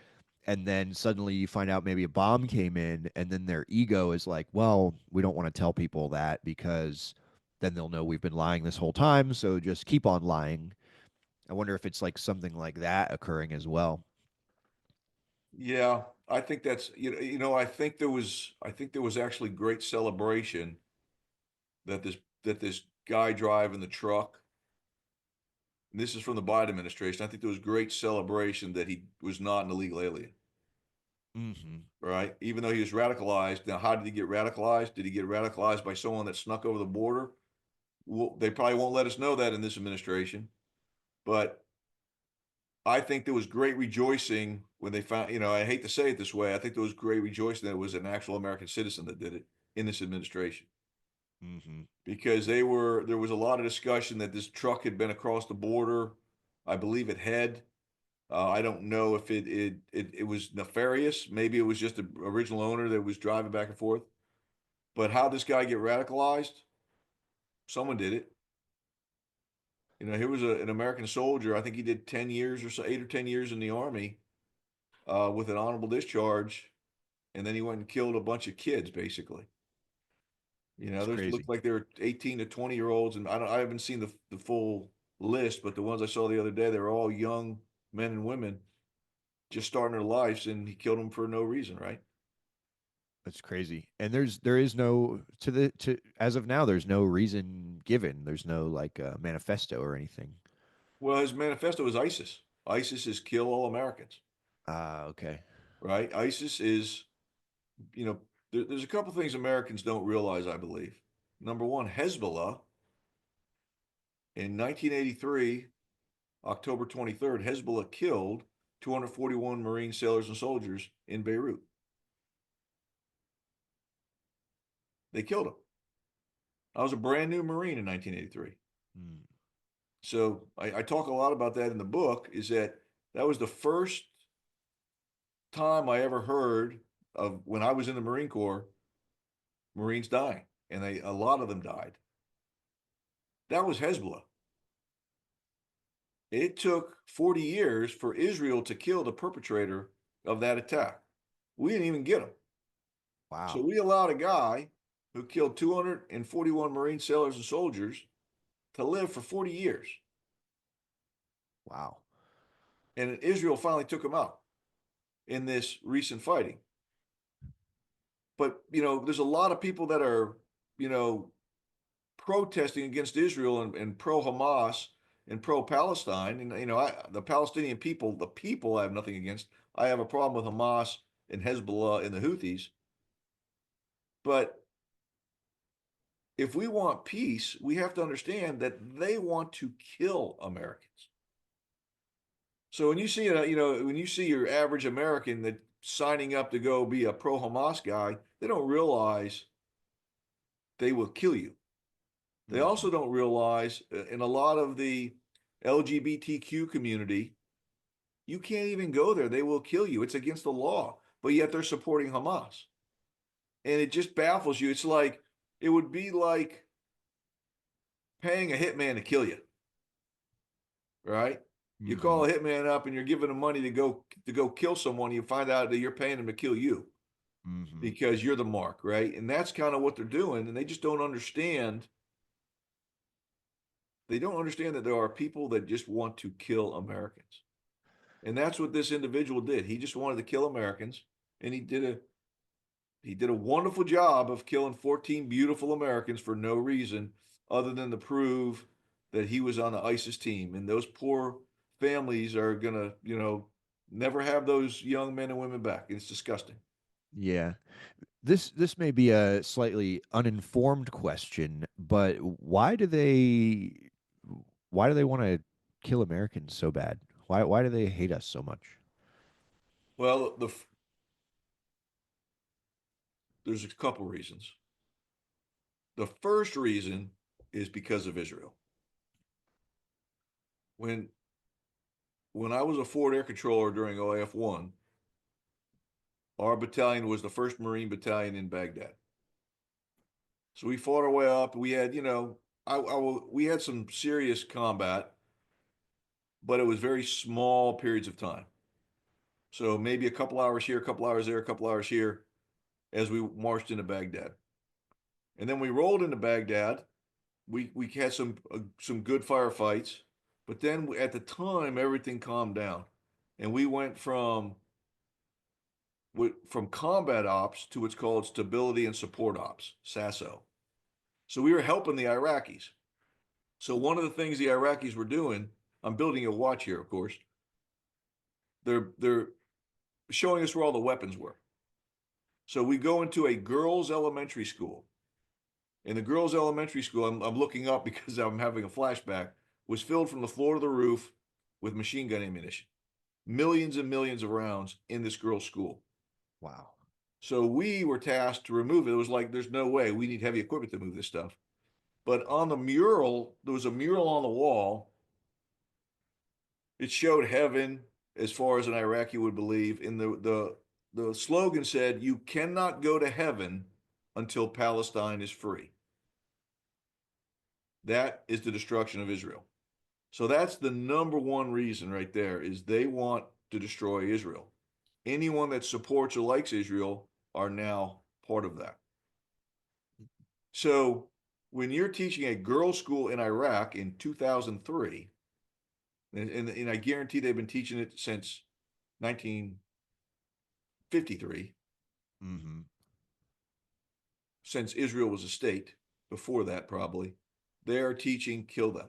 S1: And then suddenly you find out maybe a bomb came in, and then their ego is like, "Well, we don't want to tell people that because then they'll know we've been lying this whole time. So just keep on lying." I wonder if it's like something like that occurring as well.
S2: Yeah, I think that's I think there was actually great celebration that this guy driving the truck. And this is from the Biden administration. I think there was great celebration that he was not an illegal alien,
S1: Hmm.
S2: right? Even though he was radicalized. Now, how did he get radicalized? Did he get radicalized by someone that snuck over the border? Well, they probably won't let us know that in this administration. But I think there was great rejoicing when they found, I hate to say it this way, I think there was great rejoicing that it was an actual American citizen that did it in this administration.
S1: Hmm.
S2: Because there was a lot of discussion that this truck had been across the border. I believe it had. I don't know if it was nefarious. Maybe it was just the original owner that was driving back and forth. But how this guy get radicalized? Someone did it. He was an American soldier. I think he did 10 years or so, 8 or 10 years in the army, with an honorable discharge, and then he went and killed a bunch of kids, basically.
S1: It's
S2: Those looked
S1: crazy.
S2: like they were 18 to 20-year olds, and I haven't seen the full list, but the ones I saw the other day, they were all young men and women just starting their lives, and he killed them for no reason, right?
S1: That's crazy. And there is no to the to as of now, there's no reason given. There's no like manifesto or anything.
S2: Well, his manifesto is ISIS. ISIS is kill all Americans,
S1: Ah, okay.
S2: right? ISIS is, you know, there's a couple things Americans don't realize, I believe. Number one, Hezbollah in 1983, October 23rd, Hezbollah killed 241 Marine sailors and soldiers in Beirut. They killed them. I was a brand new Marine in 1983.
S1: Mm.
S2: So I talk a lot about that in the book, is that was the first time I ever heard of, when I was in the Marine Corps, Marines dying. And a lot of them died. That was Hezbollah. It took 40 years for Israel to kill the perpetrator of that attack. We didn't even get him. So
S1: Wow.
S2: we allowed a guy who killed 241 Marine sailors and soldiers to live for 40 years.
S1: Wow.
S2: And Israel finally took him out in this recent fighting. But, there's a lot of people that are, you know, protesting against Israel and pro Hamas and pro Palestine. And, the Palestinian people, the people I have nothing against. I have a problem with Hamas and Hezbollah and the Houthis. But if we want peace, we have to understand that they want to kill Americans. So when you see when you see your average American that signing up to go be a pro Hamas guy, they don't realize they will kill you. They
S1: Hmm.
S2: also don't realize, in a lot of the LGBTQ community, you can't even go there. They will kill you. It's against the law, but yet they're supporting Hamas. And it just baffles you. It's like, it would be like paying a hitman to kill you, right? You call
S1: Hmm.
S2: a hitman up and you're giving him money to go kill someone. You find out that you're paying him to kill you
S1: Hmm.
S2: because you're the mark, right? And that's kind of what they're doing. And they just don't understand. They don't understand that there are people that just want to kill Americans. And that's what this individual did. He just wanted to kill Americans, and he did a wonderful job of killing 14 beautiful Americans for no reason other than to prove that he was on the ISIS team. And those poor families are gonna, never have those young men and women back. It's disgusting.
S1: Yeah. This may be a slightly uninformed question, but why do they want to kill Americans so bad? Why do they hate us so much?
S2: Well, there's a couple reasons. The first reason is because of Israel. When when I was a forward air controller during OAF 1, our battalion was the first Marine battalion in Baghdad. So we fought our way up. We had, we had some serious combat, but it was very small periods of time. So maybe a couple hours here, a couple hours there, a couple hours here as we marched into Baghdad. And then we rolled into Baghdad. We had some good firefights, but then at the time everything calmed down, and we went from combat ops to what's called stability and support ops, SASO. So we were helping the Iraqis. So one of the things the Iraqis were doing, I'm building a watch here, of course. They're showing us where all the weapons were. So we go into a girls' elementary school. In the girls' elementary school, I'm looking up because I'm having a flashback, was filled from the floor to the roof with machine gun ammunition. Millions and millions of rounds in this girls' school.
S1: Wow.
S2: So we were tasked to remove it. It was like, there's no way. We need heavy equipment to move this stuff. But on the mural, there was a mural on the wall. It showed heaven as far as an Iraqi would believe. And the slogan said, "You cannot go to heaven until Palestine is free." That is the destruction of Israel. So that's the number one reason right there is they want to destroy Israel. Anyone that supports or likes Israel are now part of that. So when you're teaching a girls' school in Iraq in 2003, and I guarantee they've been teaching it since 1953,
S1: Mm-hmm.
S2: since Israel was a state, before that probably, they are teaching kill them.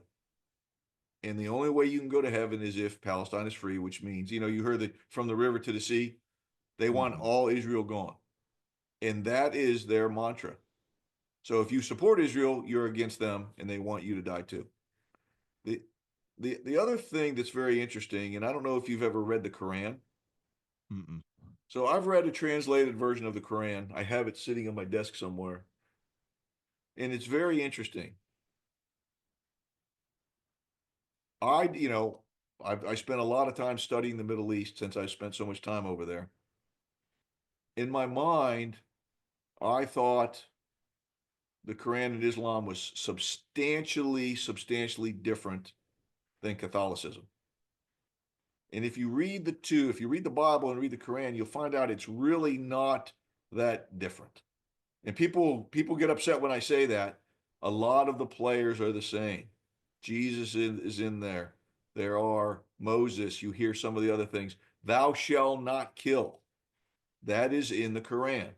S2: And the only way you can go to heaven is if Palestine is free, which means, you heard that from the river to the sea, they want
S1: Mm-hmm.
S2: all Israel gone. And that is their mantra. So if you support Israel, you're against them and they want you to die too. The the other thing that's very interesting, and I don't know if you've ever read the Quran.
S1: Mm-mm.
S2: So I've read a translated version of the Quran. I have it sitting on my desk somewhere. And it's very interesting. I, you know, I spent a lot of time studying the Middle East since I spent so much time over there. In my mind, I thought the Quran and Islam was substantially different than Catholicism. And if you read the two, if you read the Bible and read the Quran, you'll find out it's really not that different. And people get upset when I say that. A lot of the players are the same. Jesus is in there. There are Moses. You hear some of the other things. Thou shalt not kill. That is in the Quran.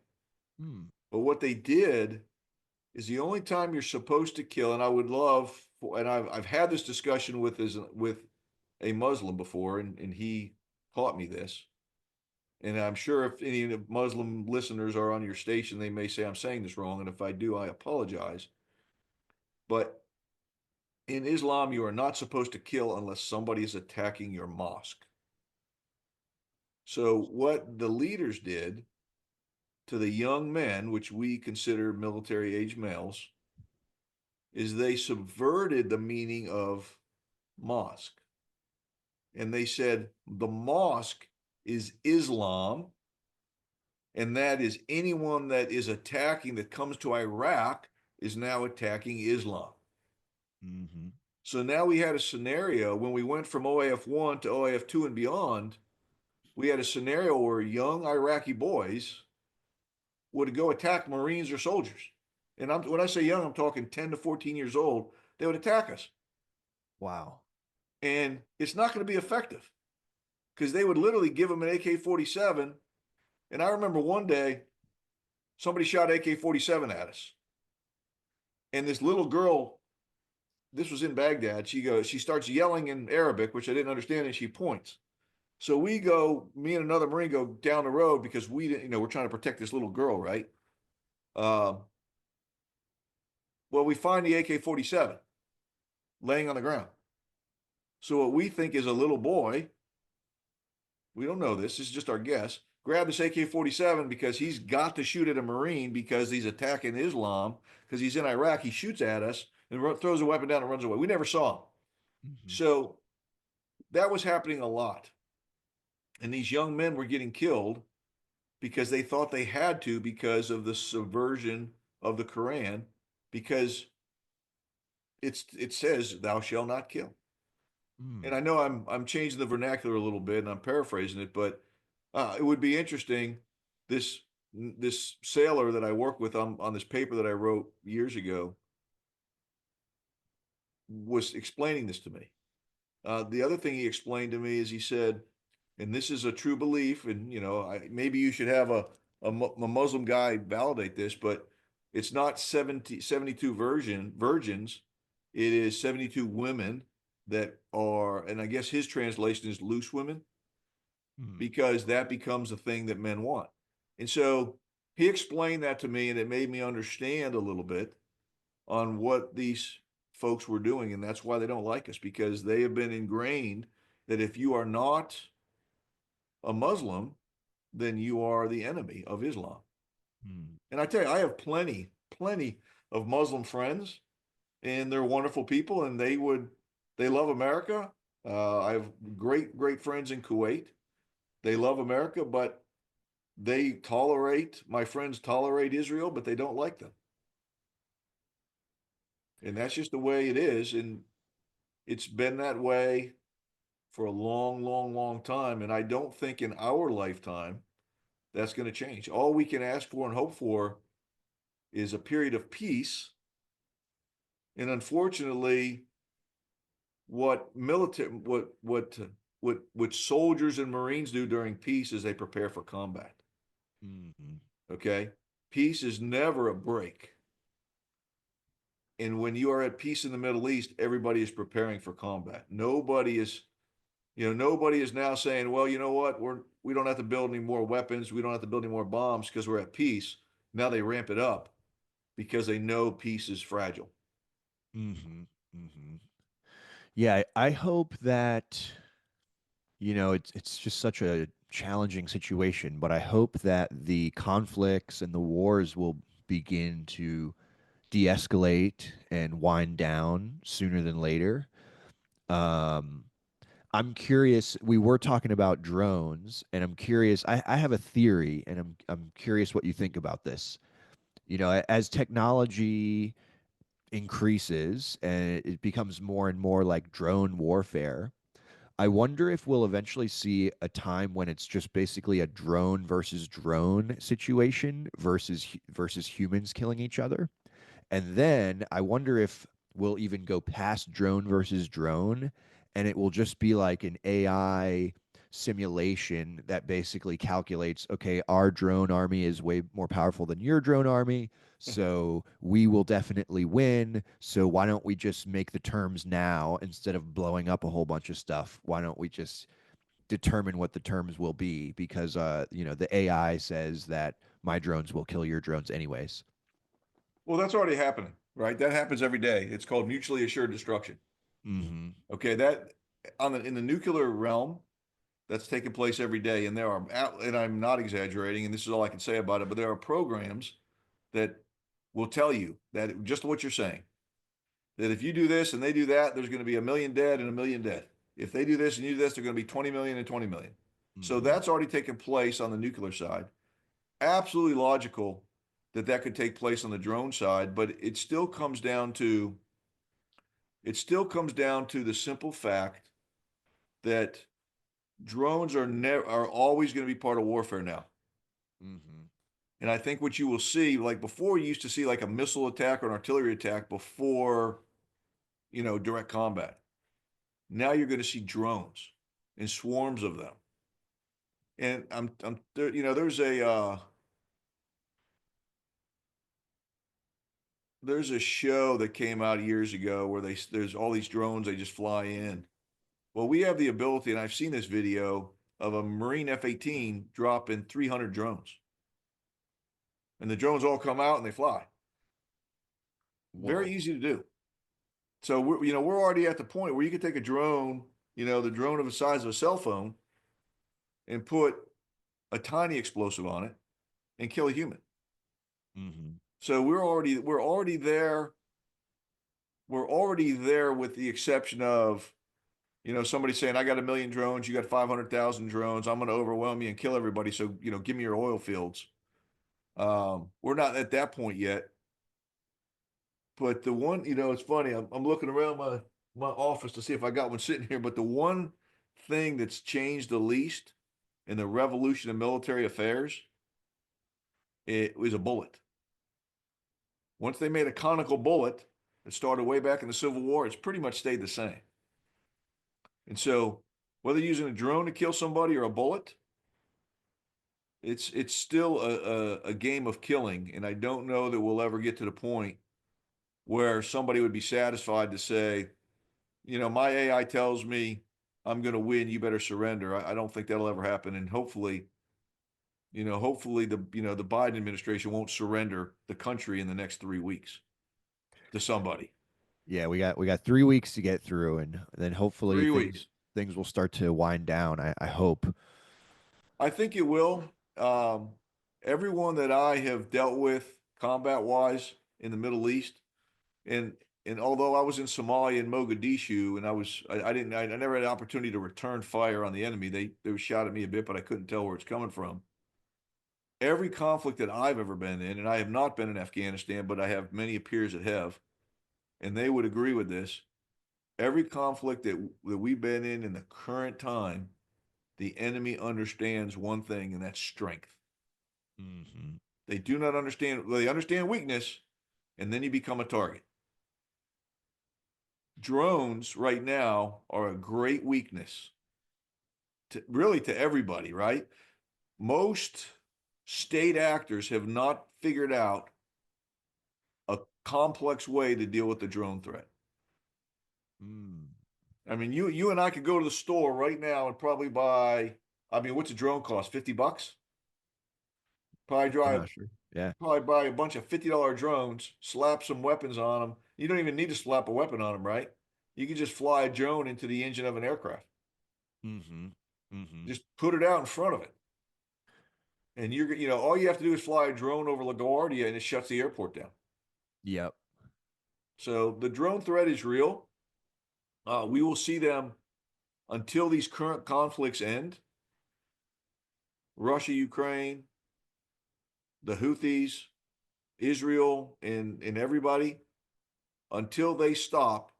S1: Mm.
S2: But what they did is the only time you're supposed to kill, and I would love, and I've had this discussion with a Muslim before, and he taught me this. And I'm sure if any Muslim listeners are on your station, they may say I'm saying this wrong. And if I do, I apologize. But in Islam, you are not supposed to kill unless somebody is attacking your mosque. So, what the leaders did to the young men, which we consider military age males, is they subverted the meaning of mosque. And they said the mosque is Islam, and that is anyone that is attacking that comes to Iraq is now attacking Islam.
S1: Mm-hmm.
S2: So now we had a scenario when we went from OAF 1 to OAF 2 and beyond, we had a scenario where young Iraqi boys would go attack Marines or soldiers. And when I say young, I'm talking 10 to 14 years old. They would attack us.
S1: Wow.
S2: And it's not going to be effective because they would literally give them an AK 47. And I remember one day somebody shot AK 47 at us. And this little girl, this was in Baghdad, she starts yelling in Arabic, which I didn't understand, and she points. So we go, me and another Marine go down the road because we didn't, we're trying to protect this little girl, right? Uh, well, we find the AK 47 laying on the ground. So what we think is a little boy, we don't know this is just our guess, grab this AK 47 because he's got to shoot at a Marine because he's attacking Islam, because he's in Iraq. He shoots at us and throws a weapon down and runs away. We never saw him.
S1: Mm-hmm.
S2: So that was happening a lot. And these young men were getting killed because they thought they had to because of the subversion of the Quran. because it says thou shalt not kill. And
S1: Mm.
S2: I know I'm changing the vernacular a little bit and I'm paraphrasing it, but it would be interesting. This this sailor that I work with on this paper that I wrote years ago was explaining this to me. The other thing he explained to me is he said, and this is a true belief, and maybe you should have a Muslim guy validate this, but it's not 72 virgins. It is 72 women that are, and I guess his translation is loose women,
S1: Mm.
S2: because that becomes a thing that men want. And so he explained that to me, and it made me understand a little bit on what these folks were doing. And that's why they don't like us, because they have been ingrained that if you are not a Muslim, then you are the enemy of Islam.
S1: Mm.
S2: And I tell you, I have plenty of Muslim friends, and they're wonderful people, and they love America. I have great friends in Kuwait. They love America, but my friends tolerate Israel, but they don't like them. And that's just the way it is. And it's been that way for a long time. And I don't think in our lifetime that's going to change. All we can ask for and hope for is a period of peace. And unfortunately, what military, what soldiers and Marines do during peace is they prepare for combat.
S1: Mm.
S2: Okay, peace is never a break. And when you are at peace in the Middle East, everybody is preparing for combat. Nobody is now saying, well, you know what, we don't have to build any more weapons, we don't have to build any more bombs because we're at peace. Now they ramp it up because they know peace is fragile.
S1: Mm-hmm. Mm-hmm. Yeah, I hope that, it's just such a challenging situation, but I hope that the conflicts and the wars will begin to de-escalate and wind down sooner than later. Um, I'm curious. We were talking about drones, and I'm curious. I have a theory, and I'm curious what you think about this. As technology increases and it becomes more and more like drone warfare, I wonder if we'll eventually see a time when it's just basically a drone versus drone situation versus humans killing each other. And then I wonder if we'll even go past drone versus drone and it will just be like an AI simulation that basically calculates, okay, our drone army is way more powerful than your drone army. So we will definitely win. So why don't we just make the terms now instead of blowing up a whole bunch of stuff? Why don't we just determine what the terms will be? Because the AI says that my drones will kill your drones anyways.
S2: Well, that's already happening, right? That happens every day. It's called mutually assured destruction.
S1: Mm-hmm.
S2: Okay, that in the nuclear realm, that's taking place every day. And and I'm not exaggerating, and this is all I can say about it, but there are programs that will tell you that just what you're saying, that if you do this and they do that, there's going to be a million dead and a million dead. If they do this and you do this, there's going to be 20 million and 20 million. So
S1: Mm-hmm.
S2: that's already taken place on the nuclear side. Absolutely logical that that could take place on the drone side, but it still comes down to the simple fact that drones are always going to be part of warfare now.
S1: Mm-hmm.
S2: And I think what you will see, like before, you used to see like a missile attack or an artillery attack before, direct combat. Now you're going to see drones and swarms of them. And I'm there, there's a show that came out years ago where there's all these drones, they just fly in. Well, we have the ability, and I've seen this video of a Marine F-18 dropping 300 drones, and the drones all come out and they fly. Very
S1: Whoa.
S2: easy to do. So we're already at the point where you can take a drone, the drone of the size of a cell phone, and put a tiny explosive on it and kill a human.
S1: Mm-hmm.
S2: So we're already there. We're already there with the exception of, somebody saying, I got a million drones, you got 500,000 drones, I'm going to overwhelm you and kill everybody. So, give me your oil fields. We're not at that point yet. But the one, it's funny. I'm looking around my office to see if I got one sitting here. But the one thing that's changed the least in the revolution of military affairs, it was a bullet. Once they made a conical bullet, it started way back in the Civil War. It's pretty much stayed the same. And so, whether you're using a drone to kill somebody or a bullet, it's still a game of killing. And I don't know that we'll ever get to the point where somebody would be satisfied to say, my AI tells me I'm going to win. You better surrender. I don't think that'll ever happen. And hopefully the Biden administration won't surrender the country in the next 3 weeks to somebody.
S1: Yeah, we got 3 weeks to get through, and then hopefully
S2: Three
S1: things
S2: weeks.
S1: things will start to wind down. I hope.
S2: I think it will. Um, Everyone that I have dealt with combat wise in the Middle East, and and although I was in Somalia and Mogadishu, and I never had an opportunity to return fire on the enemy. They shot at me a bit, but I couldn't tell where it's coming from. Every conflict that I've ever been in, and I have not been in Afghanistan, but I have many peers that have, and they would agree with this. Every conflict that we've been in the current time, the enemy understands one thing, and that's strength.
S1: Hmm.
S2: They do not understand, well, they understand weakness, and then you become a target. Drones right now are a great weakness really to everybody, right? Most state actors have not figured out a complex way to deal with the drone threat.
S1: Mm.
S2: I mean, you and I could go to the store right now and probably buy. I mean, what's a drone cost? $50? Probably
S1: I'm
S2: drive,
S1: not sure. Yeah.
S2: probably buy a bunch of $50 drones, slap some weapons on them. You don't even need to slap a weapon on them, right? You can just fly a drone into the engine of an aircraft.
S1: Hmm. Hmm.
S2: Just put it out in front of it, and all you have to do is fly a drone over LaGuardia, and it shuts the airport down.
S1: Yep.
S2: So the drone threat is real. We will see them until these current conflicts end. Russia, Ukraine, the Houthis, Israel, and everybody, until they stop,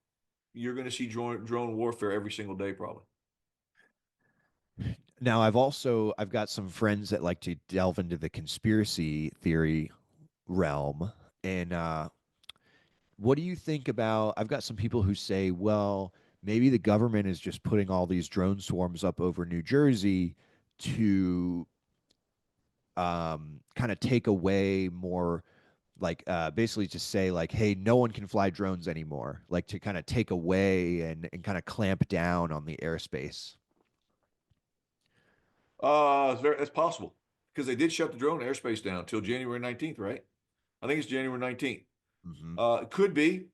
S2: you're going to see drone warfare every single day, probably.
S1: Now I've got some friends that like to delve into the conspiracy theory realm, and what do you think about? I've got some people who say, well, maybe the government is just putting all these drone swarms up over New Jersey to kind of take away more, like basically to say like, hey, no one can fly drones anymore, like to kind of take away and kind of clamp down on the airspace.
S2: It's possible because they did shut the drone airspace down until January 19th, right? I think it's January 19th.
S1: Hmm.
S2: It could be.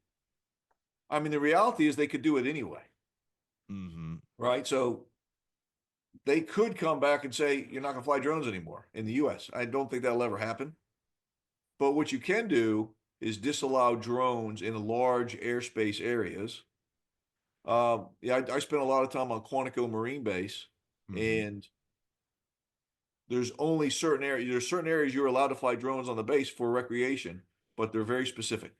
S2: I mean, the reality is they could do it anyway,
S1: Hmm.
S2: right? So they could come back and say you're not going to fly drones anymore in the U.S. I don't think that'll ever happen. But what you can do is disallow drones in large airspace areas. Yeah, I spent a lot of time on Quantico Marine Base,
S1: Hmm.
S2: and there's only certain areas. There's certain areas you're allowed to fly drones on the base for recreation, but they're very specific.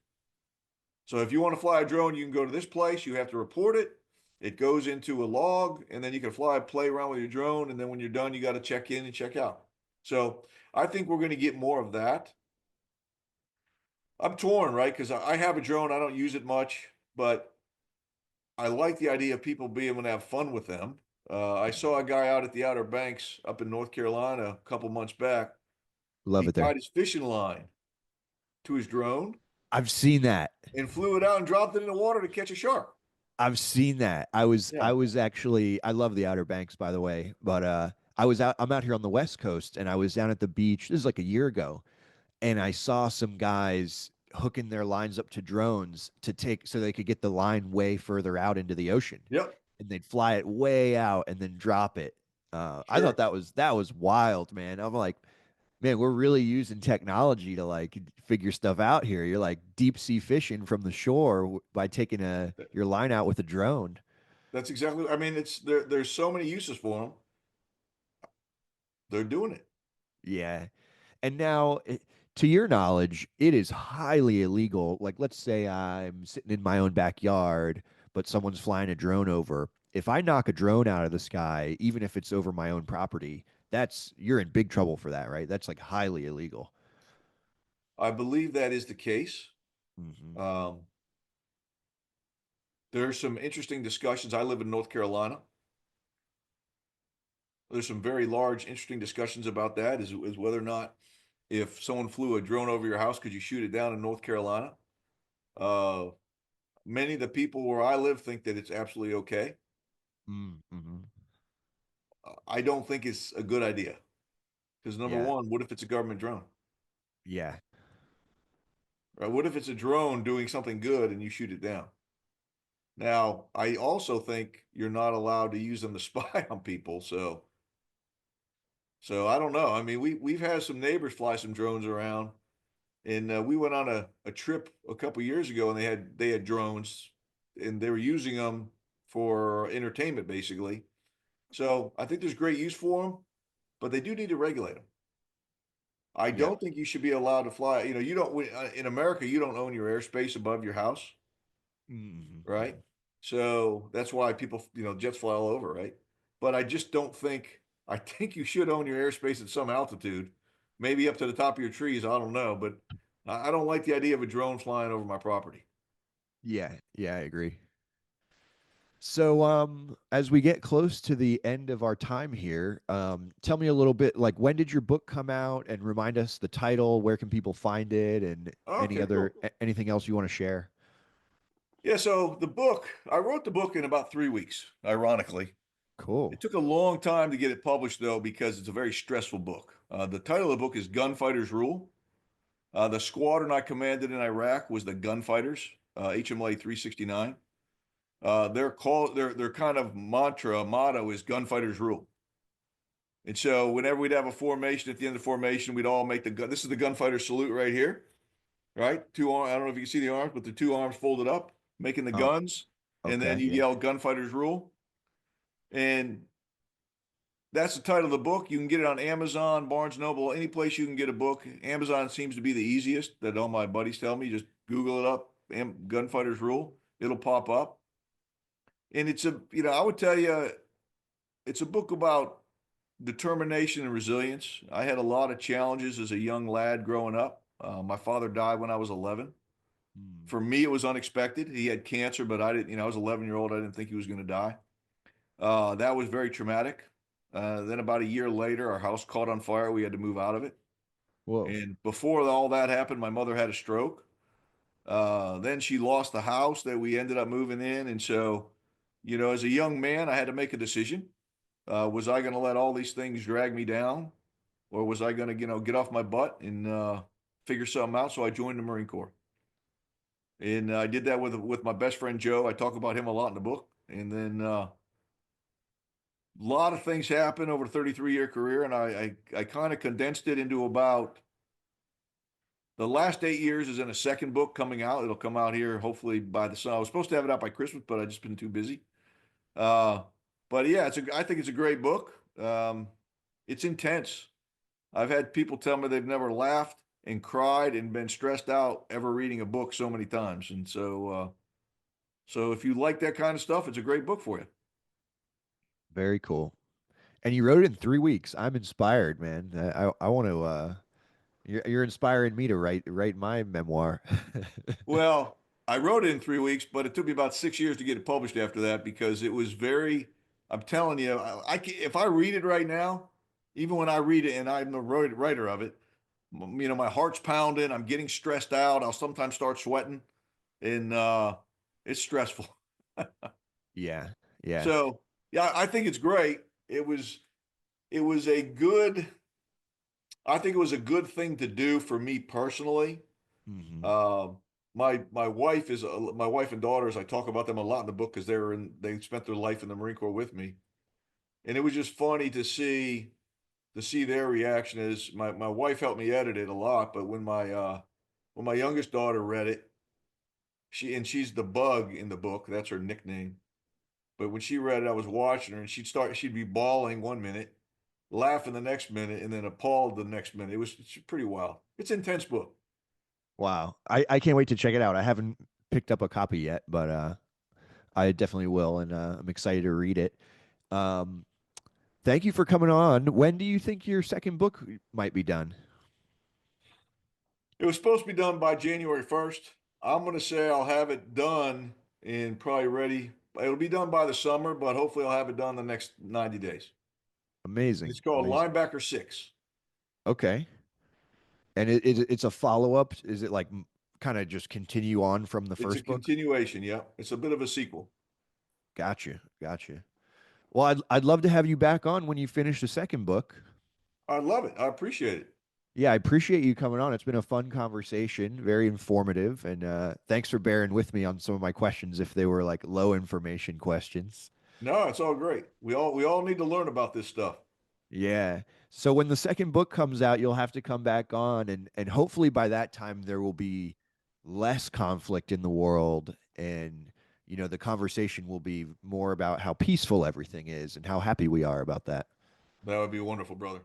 S2: So if you want to fly a drone, you can go to this place. You have to report it. It goes into a log, and then you can play around with your drone, and then when you're done, you got to check in and check out. So I think we're going to get more of that. I'm torn, right? Because I have a drone. I don't use it much, but I like the idea of people being able to have fun with them. I saw a guy out at the Outer Banks up in North Carolina a couple months back.
S1: Love
S2: He
S1: it there.
S2: tied his fishing line to his drone
S1: I've seen that.
S2: and flew it out and dropped it in the water to catch a shark.
S1: I've seen that. I was
S2: Yeah.
S1: I was actually I love the Outer Banks, by the way, but I'm out here on the West Coast, and I was down at the beach. This is like a year ago, and I saw some guys hooking their lines up to drones to take so they could get the line way further out into the ocean,
S2: Yep.
S1: and they'd fly it way out and then drop it. I thought
S2: Sure.
S1: that was wild, man. I'm like, man, we're really using technology to like figure stuff out here. You're like deep sea fishing from the shore by taking your line out with a drone.
S2: That's exactly. I mean, it's there. There's so many uses for them. They're doing it.
S1: Yeah. And now, To your knowledge, it is highly illegal. Like, let's say I'm sitting in my own backyard, but someone's flying a drone over. If I knock a drone out of the sky, even if it's over my own property, that's you're in big trouble for that, right? That's like highly illegal.
S2: I believe that is the case.
S1: Hmm.
S2: Um, there's some interesting discussions. I live in North Carolina. There's some very large, interesting discussions about that. Is whether or not if someone flew a drone over your house, could you shoot it down in North Carolina? Uh, Many of the people where I live think that it's absolutely okay.
S1: Mm-hmm.
S2: I don't think it's a good idea because number
S1: Yeah,
S2: one, what if it's a government drone?
S1: yeah.
S2: Right? What if it's a drone doing something good and you shoot it down? Now, I also think you're not allowed to use them to spy on people. So I don't know. I mean, we've had some neighbors fly some drones around, and we went on a trip a couple years ago, and they had drones, and they were using them for entertainment basically. So I think there's great use for them, but they do need to regulate them. I
S1: Yep.
S2: don't think you should be allowed to fly. You don't in America. You don't own your airspace above your house, right?
S1: Mm-hmm.
S2: So that's why people, jets fly all over, right? But I just don't think. I think you should own your airspace at some altitude, maybe up to the top of your trees. I don't know, but I don't like the idea of a drone flying over my property.
S1: Yeah, yeah, I agree. So, as we get close to the end of our time here, tell me a little bit, like when did your book come out, and remind us the title, where can people find it, and
S2: Okay, cool.
S1: anything else you want to share?
S2: Yeah, so I wrote the book in about 3 weeks, ironically. It
S1: Cool.
S2: took a long time to get it published, though, because it's a very stressful book. The title of the book is Gunfighter's Rule. The squadron I commanded in Iraq was the Gunfighters, HMLA 369. Their kind of motto is Gunfighters Rule. And so whenever we'd have a formation, at the end of the formation, we'd all make the gun. This is the gunfighter salute right here, right? Two arms. I don't know if you can see the arms, but the two arms folded up, making the
S1: Oh,
S2: guns. And then
S1: okay.
S2: you
S1: Yeah.
S2: yell Gunfighters Rule. And that's the title of the book. You can get it on Amazon, Barnes Noble, any place you can get a book. Amazon seems to be the easiest. That all my buddies tell me. Just Google it up, Gunfighters Rule. It'll pop up. And I would tell you, it's a book about determination and resilience. I had a lot of challenges as a young lad growing up. My father died when I was 11.
S1: Mm.
S2: For me, it was unexpected. He had cancer, but I didn't, I was 11-year-old. I didn't think he was going to die. That was very traumatic. Then about a year later, our house caught on fire. We had to move out of it.
S1: Whoa.
S2: And before all that happened, my mother had a stroke. Then she lost the house that we ended up moving in. And so, as a young man, I had to make a decision. Was I going to let all these things drag me down, or was I going to, get off my butt and figure something out? So I joined the Marine Corps, and I did that with my best friend Joe. I talk about him a lot in the book. And then a lot of things happened over a 33-year career, and I kind of condensed it into about the last 8 years is in a second book coming out. It'll come out here hopefully by the summer. I was supposed to have it out by Christmas, but I just been too busy. Uh, but yeah, I think it's a great book. It's intense. I've had people tell me they've never laughed and cried and been stressed out ever reading a book so many times. And so if you like that kind of stuff, it's a great book for you.
S1: Very cool. And you wrote it in 3 weeks. I'm inspired, man. I want to. You're inspiring me to write my memoir.
S2: Well, I wrote it in 3 weeks, but it took me about 6 years to get it published after that because it was very. I'm telling you, if I read it right now, even when I read it and I'm the writer of it, my heart's pounding. I'm getting stressed out. I'll sometimes start sweating, and it's stressful.
S1: Yeah, yeah.
S2: So yeah, I think it's great. It was a good. I think it was a good thing to do for me personally.
S1: Hmm.
S2: Um, my wife is my wife and daughters. I talk about them a lot in the book because they spent their life in the Marine Corps with me, and it was just funny to see their reaction. As my wife helped me edit it a lot, but when my youngest daughter read it, she's the bug in the book. That's her nickname. But when she read it, I was watching her, and she'd be bawling one minute, laughing the next minute, and then appalled the next minute. It's pretty wild. It's an intense book.
S1: Wow. I can't wait to check it out. I haven't picked up a copy yet, but I definitely will, and I'm excited to read it. Um, Thank you for coming on. When do you think your second book might be done?
S2: It was supposed to be done by January 1st. I'm going to say I'll have it done and probably ready. It'll be done by the summer, but hopefully I'll have it done the next 90 days.
S1: Amazing.
S2: It's called
S1: Amazing.
S2: Linebacker 6.
S1: Okay. And it's a follow-up. Is it like kind of just continue on from the
S2: It's a
S1: first book?
S2: continuation. Yeah. It's a bit of a sequel.
S1: Gotcha. Gotcha. Well, I'd love to have you back on when you finish the second book.
S2: I love it. I appreciate it.
S1: Yeah, I appreciate you coming on. It's been a fun conversation, very informative, and thanks for bearing with me on some of my questions if they were like low information questions.
S2: No, it's all great. We all need to learn about this stuff.
S1: Yeah. So when the second book comes out, you'll have to come back on, and hopefully by that time there will be less conflict in the world, and the conversation will be more about how peaceful everything is and how happy we are about that.
S2: That would be wonderful, brother.